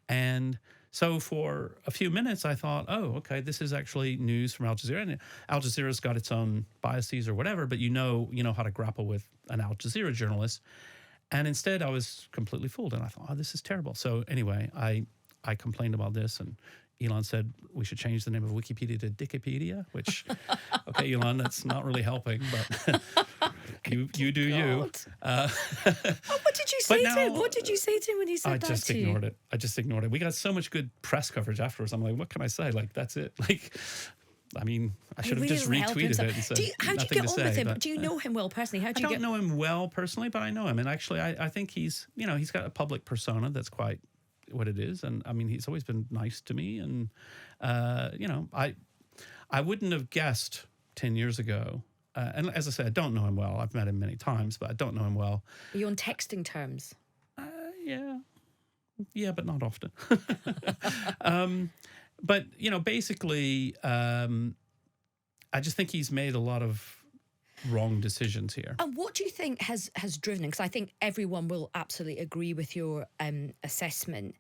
And so for a few minutes, I thought, oh, okay, this is actually news from Al Jazeera. And Al Jazeera's got its own biases or whatever, but you know how to grapple with an Al Jazeera journalist. And instead, I was completely fooled, and I thought, oh, this is terrible. So anyway, I complained about this, and Elon said we should change the name of Wikipedia to Dickipedia, which, okay, Elon, that's not really helping, but you do you.
Oh, what did you say to him? What did you say to him when he said
I
that
just
to
ignored
you?
it. I just ignored it. We got so much good press coverage afterwards. I'm like, what can I say? Like, that's it. Like, I mean, I should have just retweeted it and said
How do you
nothing
get
to
on with
say.
him?
But,
Do you know him well personally? How do
I
you
don't know him well personally, but I know him. And actually, I think he's got a public persona that's quite what it is. And I mean, he's always been nice to me. And, I wouldn't have guessed 10 years ago. And as I said, I don't know him well. I've met him many times, but I don't know him well.
Are you on texting terms?
Yeah. Yeah, but not often. But, basically, I just think he's made a lot of wrong decisions here.
And what do you think has driven him? Because I think everyone will absolutely agree with your assessment.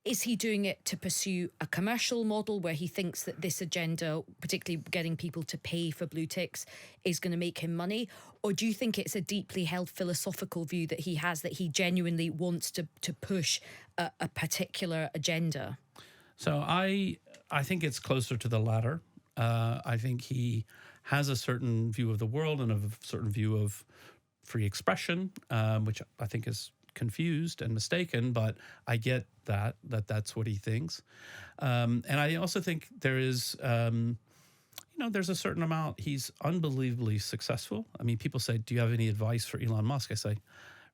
Is he doing it to pursue a commercial model where he thinks that this agenda, particularly getting people to pay for blue ticks, is going to make him money? Or do you think it's a deeply held philosophical view that he has, that he genuinely wants to push a particular agenda?
So I think it's closer to the latter. I think he has a certain view of the world and a certain view of free expression, which I think is confused and mistaken, but I get that's what he thinks. And I also think there is, there's a certain amount, he's unbelievably successful. I mean, people say, do you have any advice for Elon Musk? I say,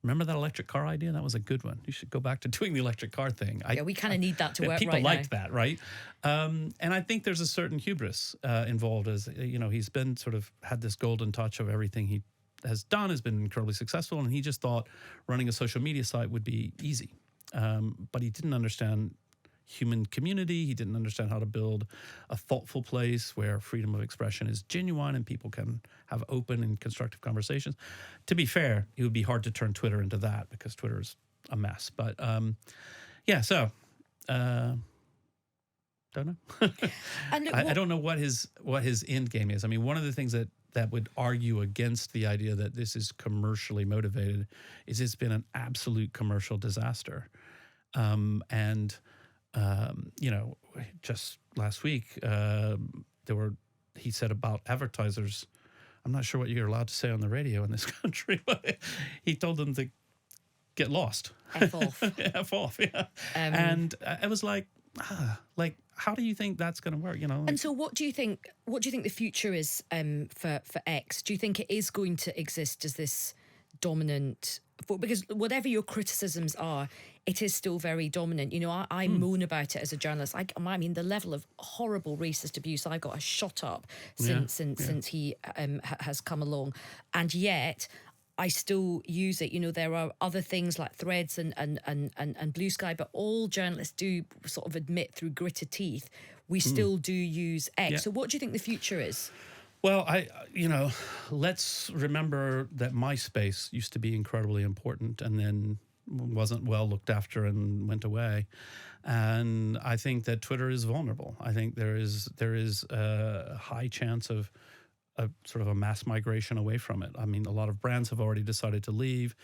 remember that electric car idea? That was a good one. You should go back to doing the electric car thing.
Yeah, we kind of need that to work right now.
People liked that, right? And I think there's a certain hubris involved, as he's been sort of had this golden touch of everything he has done has been incredibly successful, and he just thought running a social media site would be easy. But he didn't understand human community. He didn't understand how to build a thoughtful place where freedom of expression is genuine and people can have open and constructive conversations. To be fair, it would be hard to turn Twitter into that because Twitter is a mess. But so don't know. I don't know what his end game is. I mean, one of the things that would argue against the idea that this is commercially motivated is it's been an absolute commercial disaster. Just last week, he said about advertisers, I'm not sure what you're allowed to say on the radio in this country, but he told them to get lost.
F off.
F off, yeah. And I was like, how do you think that's going to work?
And so, what do you think the future is for X? Do you think it is going to exist as this dominant? Because whatever your criticisms are, it is still very dominant. I moan about it as a journalist. I mean, the level of horrible racist abuse I got has shot up since he has come along, and yet I still use it. There are other things like Threads and Blue Sky, but all journalists do sort of admit through gritted teeth we still do use X. Yeah. So what do you think the future is?
Well, let's remember that MySpace used to be incredibly important and then wasn't well looked after and went away. And I think that Twitter is vulnerable. I think there is a high chance of a sort of a mass migration away from it. I mean, a lot of brands have already decided to leave.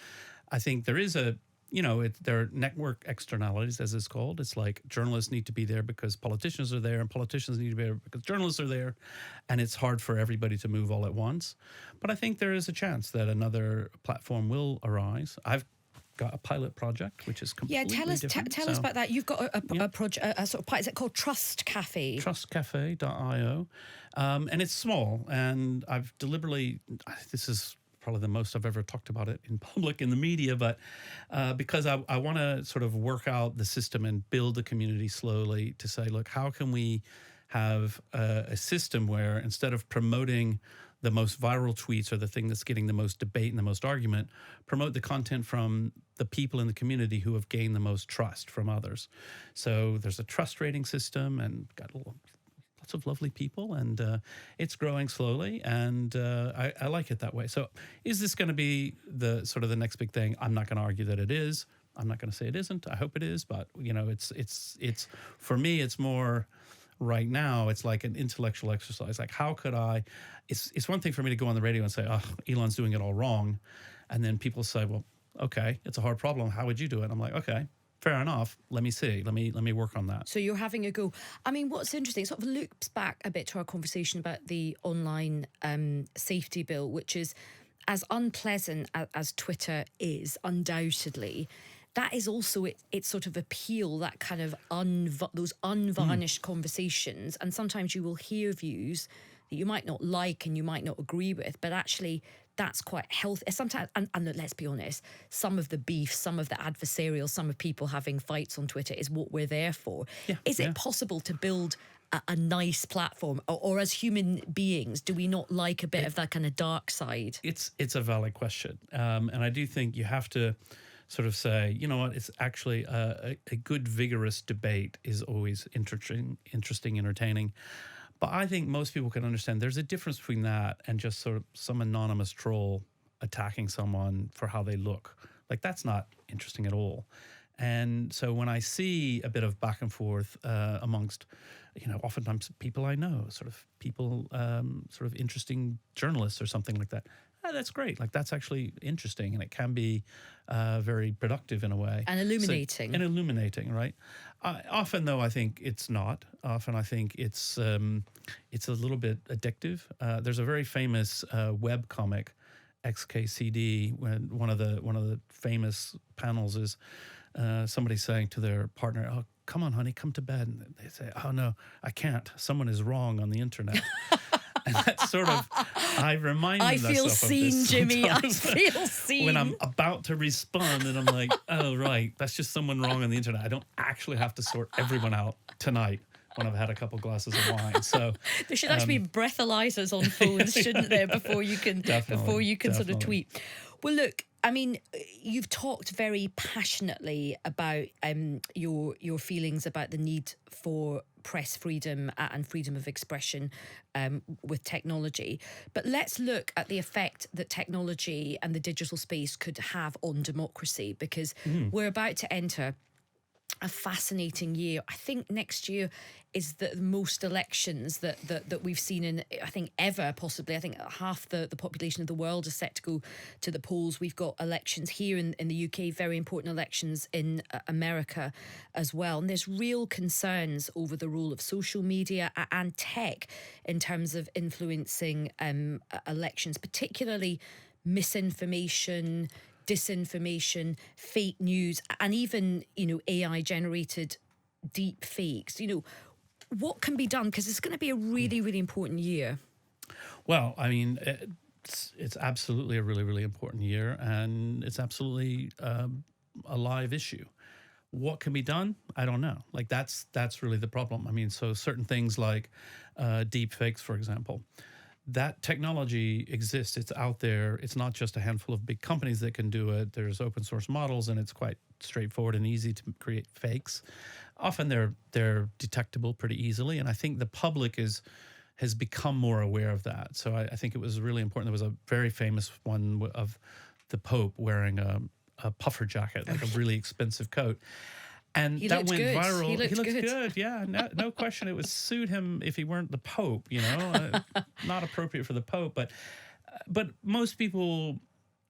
I think there is there are network externalities, as it's called. It's like journalists need to be there because politicians are there, and politicians need to be there because journalists are there, and it's hard for everybody to move all at once. But I think there is a chance that another platform will arise. I've got a pilot project, which is completely different.
Tell us about that. You've got a project, a sort of, is it called Trust Cafe?
Trustcafe.io. And it's small, and I've deliberately, this is probably the most I've ever talked about it in public in the media, but because I want to sort of work out the system and build a community slowly to say, look, how can we have a system where instead of promoting the most viral tweets or the thing that's getting the most debate and the most argument, promote the content from the people in the community who have gained the most trust from others. So there's a trust rating system, and got a lots of lovely people, and it's growing slowly, and I like it that way. So is this going to be the sort of the next big thing? I'm not going to argue that it is. I'm not going to say it isn't. I hope it is, but it's for me, it's more right now. It's like an intellectual exercise. Like, how could I? It's one thing for me to go on the radio and say, "Oh, Elon's doing it all wrong," and then people say, "Well, okay, it's a hard problem. How would you do it?" I'm like, "Okay, fair enough. Let me see. Let me work on that."
So you're having a go. I mean, what's interesting, it sort of loops back a bit to our conversation about the online safety bill, which is as unpleasant as Twitter is, undoubtedly. That is also its sort of appeal, that kind of those unvarnished conversations. And sometimes you will hear views that you might not like and you might not agree with, but actually that's quite healthy. Sometimes, and let's be honest, some of the beef, some of the adversarial, some of people having fights on Twitter is what we're there for.
Yeah,
Is it possible to build a nice platform, or as human beings, do we not like a bit of that kind of dark side?
It's a valid question, and I do think you have to sort of say, you know what, it's actually a good, vigorous debate is always interesting, entertaining. But I think most people can understand there's a difference between that and just sort of some anonymous troll attacking someone for how they look. Like, that's not interesting at all. And so when I see a bit of back and forth amongst, oftentimes people I know, sort of people, sort of interesting journalists or something like that, that's great. Like, that's actually interesting, and it can be very productive in a way.
And illuminating.
So, and illuminating, right? Often, though, I think it's not. Often, I think it's a little bit addictive. There's a very famous web comic, XKCD, when one of the famous panels is somebody saying to their partner, "Oh, come on, honey, come to bed." And they say, "Oh no, I can't. Someone is wrong on the internet." And that's sort of, I remind myself
feel
of
seen,
this
Jimmy. I
sometimes
feel seen.
when I'm about to respond, and I'm like, "Oh right, that's just someone wrong on the internet. I don't actually have to sort everyone out tonight when I've had a couple glasses of wine." So
there should actually be breathalyzers on phones, shouldn't there, before you can sort of tweet. Well, look, I mean, you've talked very passionately about your feelings about the need for press freedom and freedom of expression with technology. But let's look at the effect that technology and the digital space could have on democracy, because we're about to enter a fascinating year. I think next year is the most elections that we've seen in, I think, ever, possibly. I think half the population of the world is set to go to the polls. We've got elections here in the UK, very important elections in America as well. And there's real concerns over the role of social media and tech in terms of influencing elections, particularly misinformation, disinformation, fake news, and even, AI generated deep fakes. What can be done? Because it's going to be a really, really important year.
Well, I mean, it's absolutely a really, really important year, and it's absolutely a live issue. What can be done? I don't know. Like, that's really the problem. I mean, so certain things like deep fakes, for example, that technology exists. It's out there. It's not just a handful of big companies that can do it. There's open source models, and it's quite straightforward and easy to create fakes. Often they're detectable pretty easily, and I think the public has become more aware of that. So I think it was really important. There was a very famous one of the Pope wearing a puffer jacket, like a really expensive coat. And that went viral.
He looked
good. Yeah, no question. It would suit him if he weren't the Pope, not appropriate for the Pope. But most people,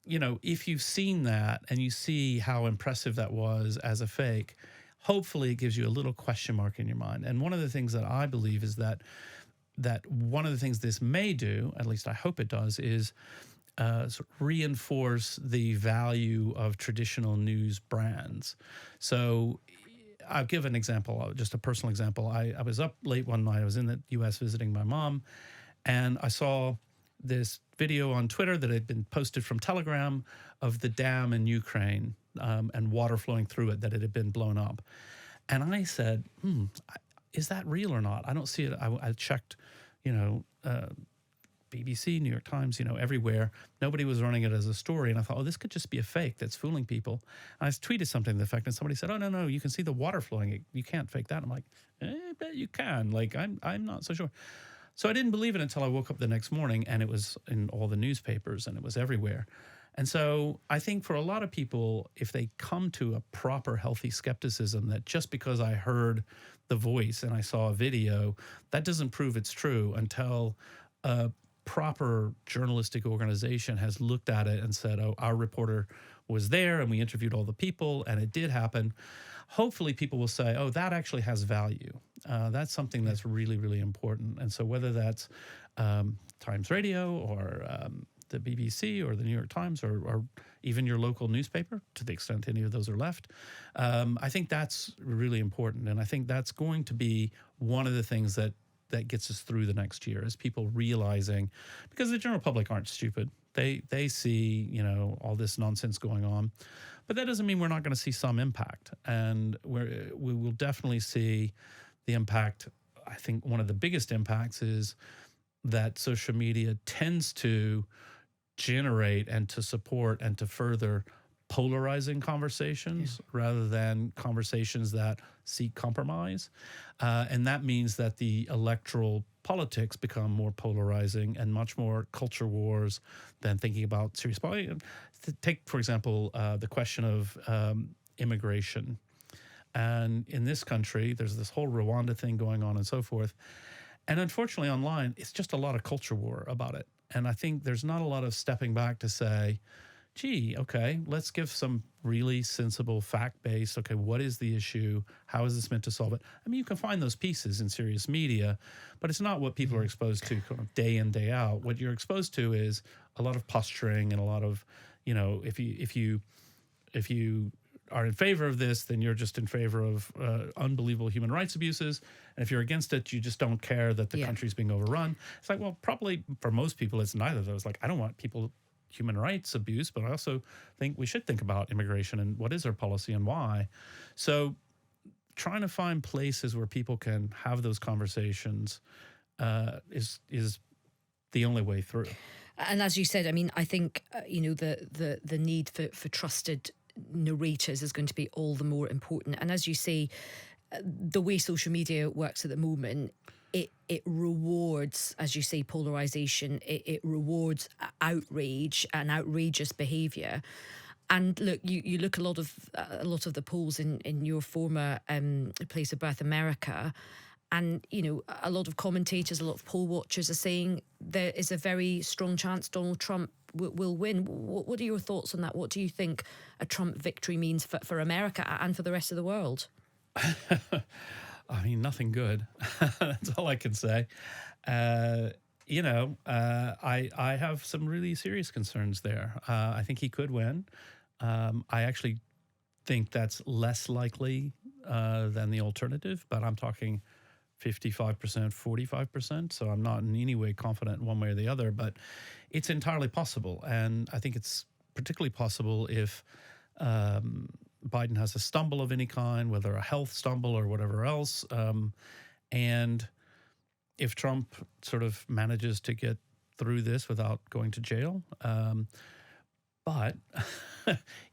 if you've seen that and you see how impressive that was as a fake, hopefully it gives you a little question mark in your mind. And one of the things that I believe is that one of the things this may do, at least I hope it does, is sort of reinforce the value of traditional news brands. So I'll give an example, just a personal example. I was up late one night. I was in the U.S. visiting my mom, and I saw this video on Twitter that had been posted from Telegram of the dam in Ukraine and water flowing through it, that it had been blown up. And I said, is that real or not? I don't see it. I checked, BBC, New York Times, everywhere. Nobody was running it as a story. And I thought, oh, this could just be a fake that's fooling people. And I tweeted something to the effect, and somebody said, oh, no, you can see the water flowing. You can't fake that. I'm like, I bet you can. Like, I'm not so sure. So I didn't believe it until I woke up the next morning, and it was in all the newspapers, and it was everywhere. And so I think for a lot of people, if they come to a proper healthy skepticism that just because I heard the voice and I saw a video, that doesn't prove it's true until a proper journalistic organization has looked at it and said, oh, our reporter was there and we interviewed all the people and it did happen. Hopefully people will say, oh, that actually has value. That's something that's really, really important. And so whether that's Times Radio or the BBC or the New York Times or even your local newspaper, to the extent any of those are left, I think that's really important. And I think that's going to be one of the things that gets us through the next year, is people realizing, because the general public aren't stupid. They see, all this nonsense going on. But that doesn't mean we're not going to see some impact. And we will definitely see the impact. I think one of the biggest impacts is that social media tends to generate and to support and to further polarizing conversations rather than conversations that seek compromise. And that means that the electoral politics become more polarizing and much more culture wars than thinking about serious policy. Take, for example, the question of immigration. And in this country, there's this whole Rwanda thing going on and so forth. And unfortunately, online, it's just a lot of culture war about it. And I think there's not a lot of stepping back to say, gee, okay, let's give some really sensible fact-based, okay, what is the issue? How is this meant to solve it? I mean, you can find those pieces in serious media, but it's not what people are exposed to kind of day in, day out. What you're exposed to is a lot of posturing and a lot of, if you are in favor of this, then you're just in favor of unbelievable human rights abuses. And if you're against it, you just don't care that the country's being overrun. It's like, well, probably for most people, it's neither of those. Like, I don't want human rights abuse, but I also think we should think about immigration and what is our policy and why. So trying to find places where people can have those conversations is the only way through.
And as you said, I mean, I think, the need for trusted narrators is going to be all the more important. And as you say, the way social media works at the moment, it rewards, as you say, polarization. It rewards outrage and outrageous behaviour. And look, you look a lot of the polls in your former place of birth, America, and a lot of commentators, a lot of poll watchers are saying there is a very strong chance Donald Trump will win. What are your thoughts on that? What do you think a Trump victory means for America and for the rest of the world?
I mean, nothing good. That's all I can say. I have some really serious concerns there. I think he could win. I actually think that's less likely than the alternative, but I'm talking 55%, 45%. So I'm not in any way confident one way or the other, but it's entirely possible. And I think it's particularly possible if Biden has a stumble of any kind, whether a health stumble or whatever else. And if Trump sort of manages to get through this without going to jail. But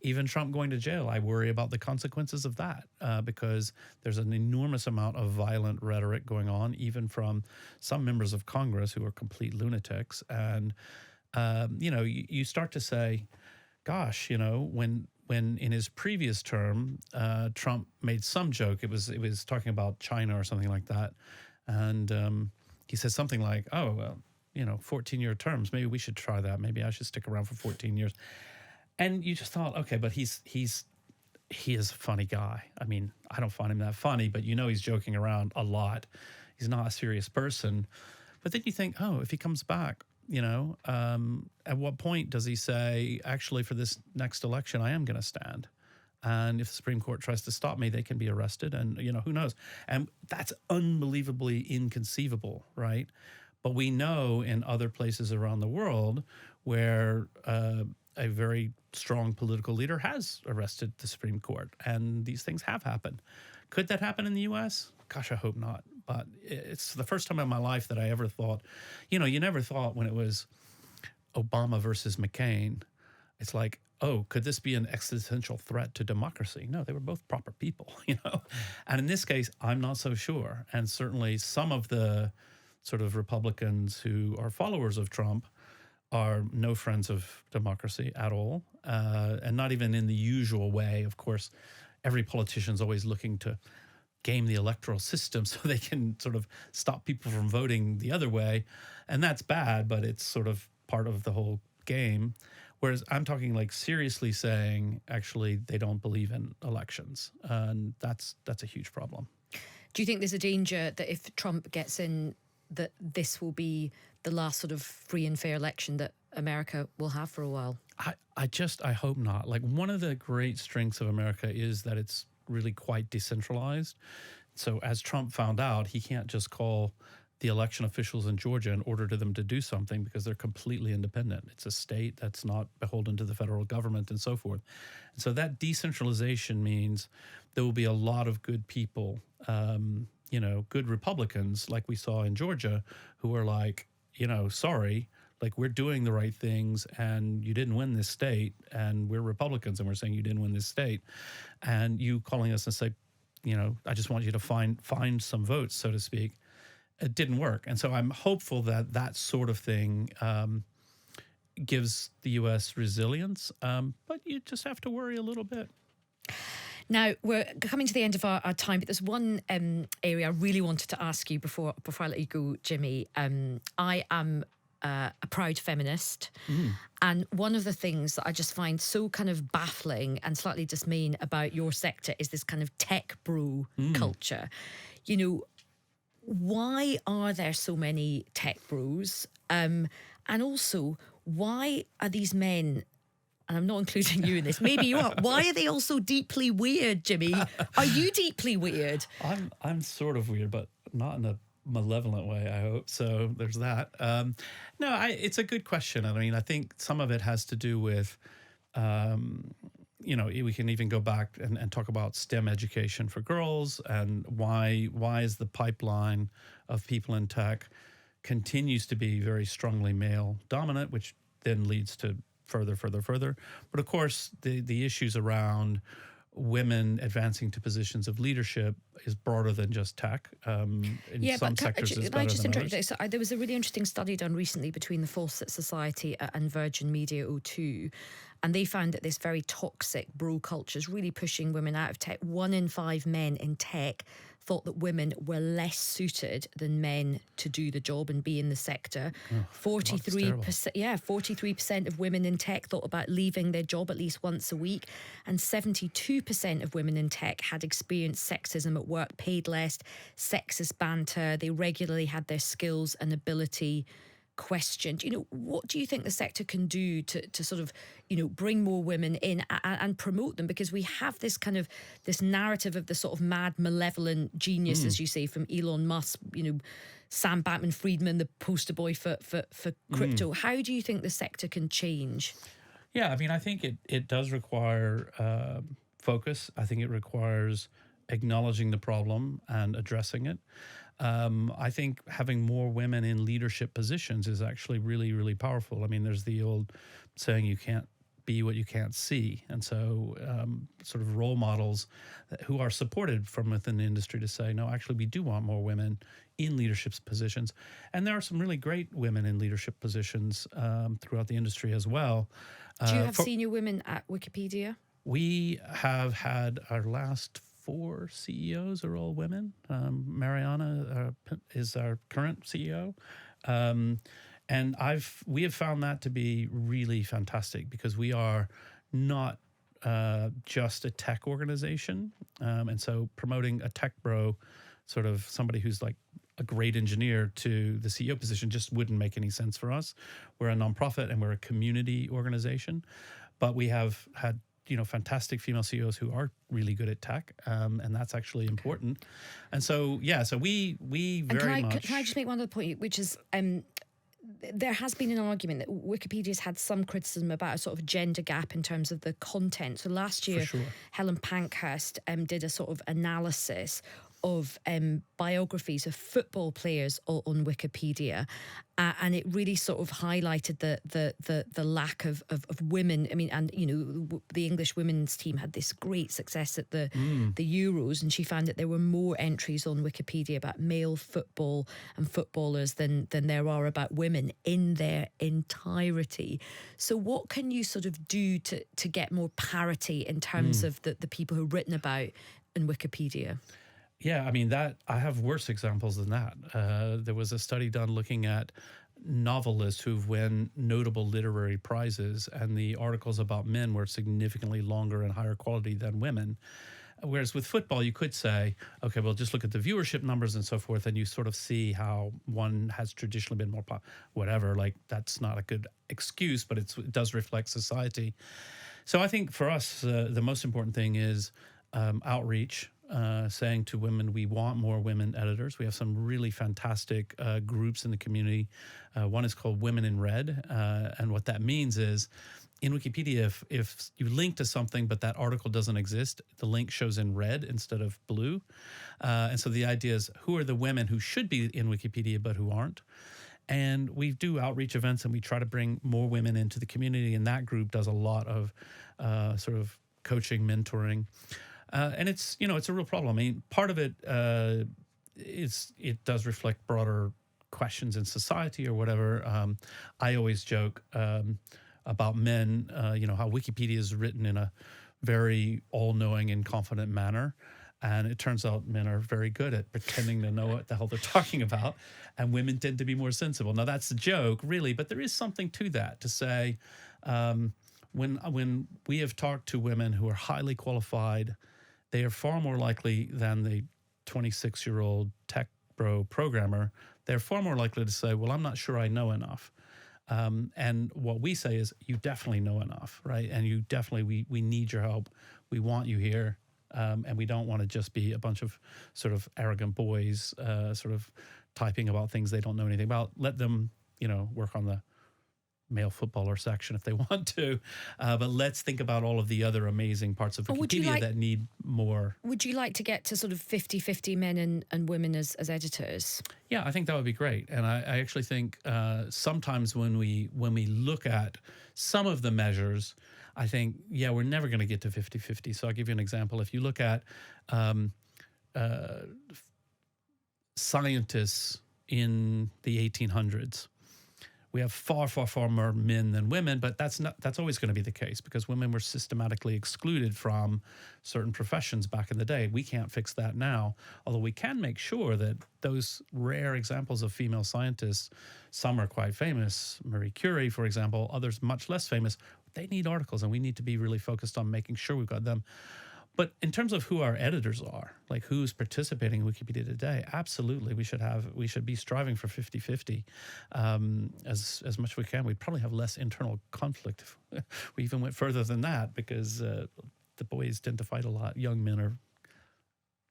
even Trump going to jail, I worry about the consequences of that because there's an enormous amount of violent rhetoric going on, even from some members of Congress who are complete lunatics. And, you start to say, gosh, when in his previous term, Trump made some joke, it was talking about China or something like that. And he said something like, 14-year terms, maybe we should try that. Maybe I should stick around for 14 years. And you just thought, okay, but he is a funny guy. I mean, I don't find him that funny, but he's joking around a lot. He's not a serious person. But then you think, if he comes back, at what point does he say, actually, for this next election, I am going to stand? And if the Supreme Court tries to stop me, they can be arrested. And, who knows? And that's unbelievably inconceivable, right? But we know in other places around the world where a very strong political leader has arrested the Supreme Court, and these things have happened. Could that happen in the U.S.? Gosh, I hope not. but it's the first time in my life that I ever thought, you never thought when it was Obama versus McCain, it's like, oh, could this be an existential threat to democracy? No, they were both proper people, And in this case, I'm not so sure. And certainly some of the sort of Republicans who are followers of Trump are no friends of democracy at all, and not even in the usual way. Of course, every politician's always looking to game the electoral system so they can sort of stop people from voting the other way. And that's bad, but it's sort of part of the whole game. Whereas I'm talking like seriously saying, actually, they don't believe in elections. And that's a huge problem.
Do you think there's a danger that if Trump gets in, that this will be the last sort of free and fair election that America will have for a while?
I hope not. Like, one of the great strengths of America is that it's really quite decentralized. So as Trump found out, he can't just call the election officials in Georgia and order to them to do something because they're completely independent. It's a state that's not beholden to the federal government and so forth. And so that decentralization means there will be a lot of good people, good Republicans like we saw in Georgia, who are like, sorry, like, we're doing the right things and you didn't win this state, and we're Republicans and we're saying you didn't win this state, and you calling us and say, I just want you to find some votes, so to speak. It didn't work. And so I'm hopeful that that sort of thing gives the U.S. resilience, but you just have to worry a little bit.
Now, we're coming to the end of our time, but there's one area I really wanted to ask you before I let you go, Jimmy. I am a proud feminist. And one of the things that I just find so kind of baffling and slightly dismaying about your sector is this kind of tech bro culture. Why are there so many tech bros? And also, why are these men, and I'm not including you in this, maybe you are, why are they all so deeply weird, Jimmy? Are you deeply weird?
I'm sort of weird, but not in a malevolent way, I hope. So there's that. It's a good question. I mean, I think some of it has to do with, we can even go back and talk about STEM education for girls, and why is the pipeline of people in tech continues to be very strongly male dominant, which then leads to further. But of course, the issues around women advancing to positions of leadership is broader than just tech. In some sectors, it's better than others.
So there was a really interesting study done recently between the Fawcett Society and Virgin Media O2, and they found that this very toxic bro culture is really pushing women out of tech. 1 in 5 men in tech thought that women were less suited than men to do the job and be in the sector. 43% of women in tech thought about leaving their job at least once a week, and 72% of women in tech had experienced sexism at work, paid less, sexist banter. They regularly had their skills and ability questioned. What do you think the sector can do to sort of, bring more women in and promote them? Because we have this kind of this narrative of the sort of mad, malevolent genius, as you say, from Elon Musk, Sam Bankman-Friedman, the poster boy for crypto. How do you think the sector can change?
Yeah, I mean, I think it does require focus. I think it requires acknowledging the problem and addressing it. I think having more women in leadership positions is actually really, really powerful. I mean, there's the old saying, you can't be what you can't see. And so sort of role models who are supported from within the industry to say, no, actually, we do want more women in leadership positions. And there are some really great women in leadership positions throughout the industry as well.
Do you have senior women at Wikipedia?
We have had our last 4 CEOs are all women. Mariana is our current CEO. And we have found that to be really fantastic, because we are not just a tech organization. And so promoting a tech bro, sort of somebody who's like a great engineer, to the CEO position just wouldn't make any sense for us. We're a nonprofit and we're a community organization, but we have had fantastic female CEOs who are really good at tech, and that's actually important. And so, so we very much.
Can I just make one other point, which is there has been an argument that Wikipedia's had some criticism about a sort of gender gap in terms of the content. So last year, Helen Pankhurst did a sort of analysis of biographies of football players on Wikipedia, and it really sort of highlighted the lack of women. I mean, and the English women's team had this great success at the Euros, and she found that there were more entries on Wikipedia about male football and footballers than there are about women in their entirety. So what can you sort of do to get more parity in terms of the people who are written about in Wikipedia?
Yeah, I mean, that I have worse examples than that. There was a study done looking at novelists who've won notable literary prizes, and the articles about men were significantly longer and higher quality than women. Whereas with football, you could say, okay, well, just look at the viewership numbers and so forth, and you sort of see how one has traditionally been more whatever. Like, that's not a good excuse, but it does reflect society. So I think for us, the most important thing is outreach. Saying to women, we want more women editors. We have some really fantastic groups in the community. One is called Women in Red. And what that means is in Wikipedia, if you link to something but that article doesn't exist, the link shows in red instead of blue. And so the idea is, who are the women who should be in Wikipedia but who aren't? And we do outreach events, and we try to bring more women into the community. And that group does a lot of sort of coaching, mentoring. And it's a real problem. I mean, part of it it does reflect broader questions in society or whatever. I always joke about men, how Wikipedia is written in a very all-knowing and confident manner. And it turns out men are very good at pretending to know what the hell they're talking about, and women tend to be more sensible. Now, that's a joke, really, but there is something to that, to say when we have talked to women who are highly qualified, they are far more likely than the 26-year-old tech bro programmer. They're far more likely to say, well, I'm not sure I know enough. And what we say is, you definitely know enough, right? And you definitely, we need your help. We want you here. And we don't want to just be a bunch of sort of arrogant boys sort of typing about things they don't know anything about. Let them, work on the male footballer section if they want to. But let's think about all of the other amazing parts of Wikipedia that need more.
Would you like to get to sort of 50-50 men and women as editors?
Yeah, I think that would be great. And I actually think sometimes when we look at some of the measures, I think, we're never going to get to 50-50. So I'll give you an example. If you look at scientists in the 1800s, we have far, far, far more men than women, but that's always going to be the case because women were systematically excluded from certain professions back in the day. We can't fix that now, although we can make sure that those rare examples of female scientists, some are quite famous, Marie Curie, for example, others much less famous, they need articles, and we need to be really focused on making sure we've got them. But in terms of who our editors are, like who's participating in Wikipedia today, absolutely, we should be striving for 50-50 as much as we can. We'd probably have less internal conflict if we even went further than that, because the boys tend to fight a lot. Young men are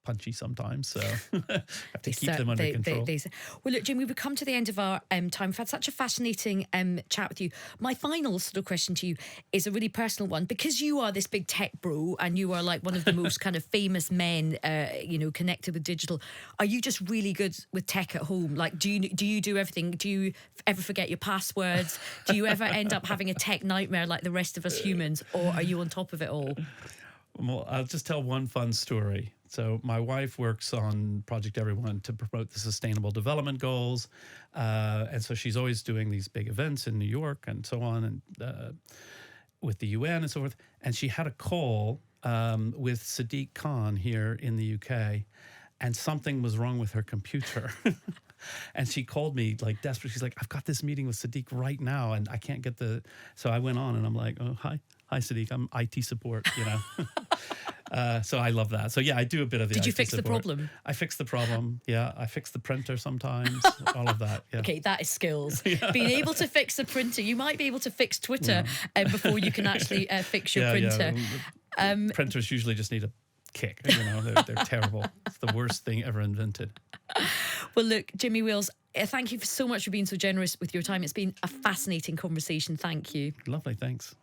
punchy sometimes, so have to keep them under control.
Well, look, Jim, we've come to the end of our time. We've had such a fascinating chat with you. My final sort of question to you is a really personal one, because you are this big tech bro and you are like one of the most kind of famous men, connected with digital. Are you just really good with tech at home? Like, do you do everything? Do you ever forget your passwords? Do you ever end up having a tech nightmare like the rest of us humans, or are you on top of it all?
Well, I'll just tell one fun story. So my wife works on Project Everyone to promote the Sustainable Development Goals. And so she's always doing these big events in New York and so on, and with the UN and so forth. And she had a call with Sadiq Khan here in the UK, and something was wrong with her computer. And she called me like desperate. She's like, I've got this meeting with Sadiq right now, and I can't get the... So I went on, and I'm like, oh, hi Sadiq, I'm IT support, So I love that. So yeah, I do a bit of the
Did you
IT
fix
support.
the problem?
I fixed the problem. Yeah, I fixed the printer sometimes. All of that. Yeah.
Okay, that is skills. Yeah. Being able to fix a printer. You might be able to fix Twitter before you can actually fix your printer.
Yeah. Printers usually just need a kick. They're terrible. It's the worst thing ever invented.
Well, look, Jimmy Wales, thank you so much for being so generous with your time. It's been a fascinating conversation. Thank you.
Lovely. Thanks.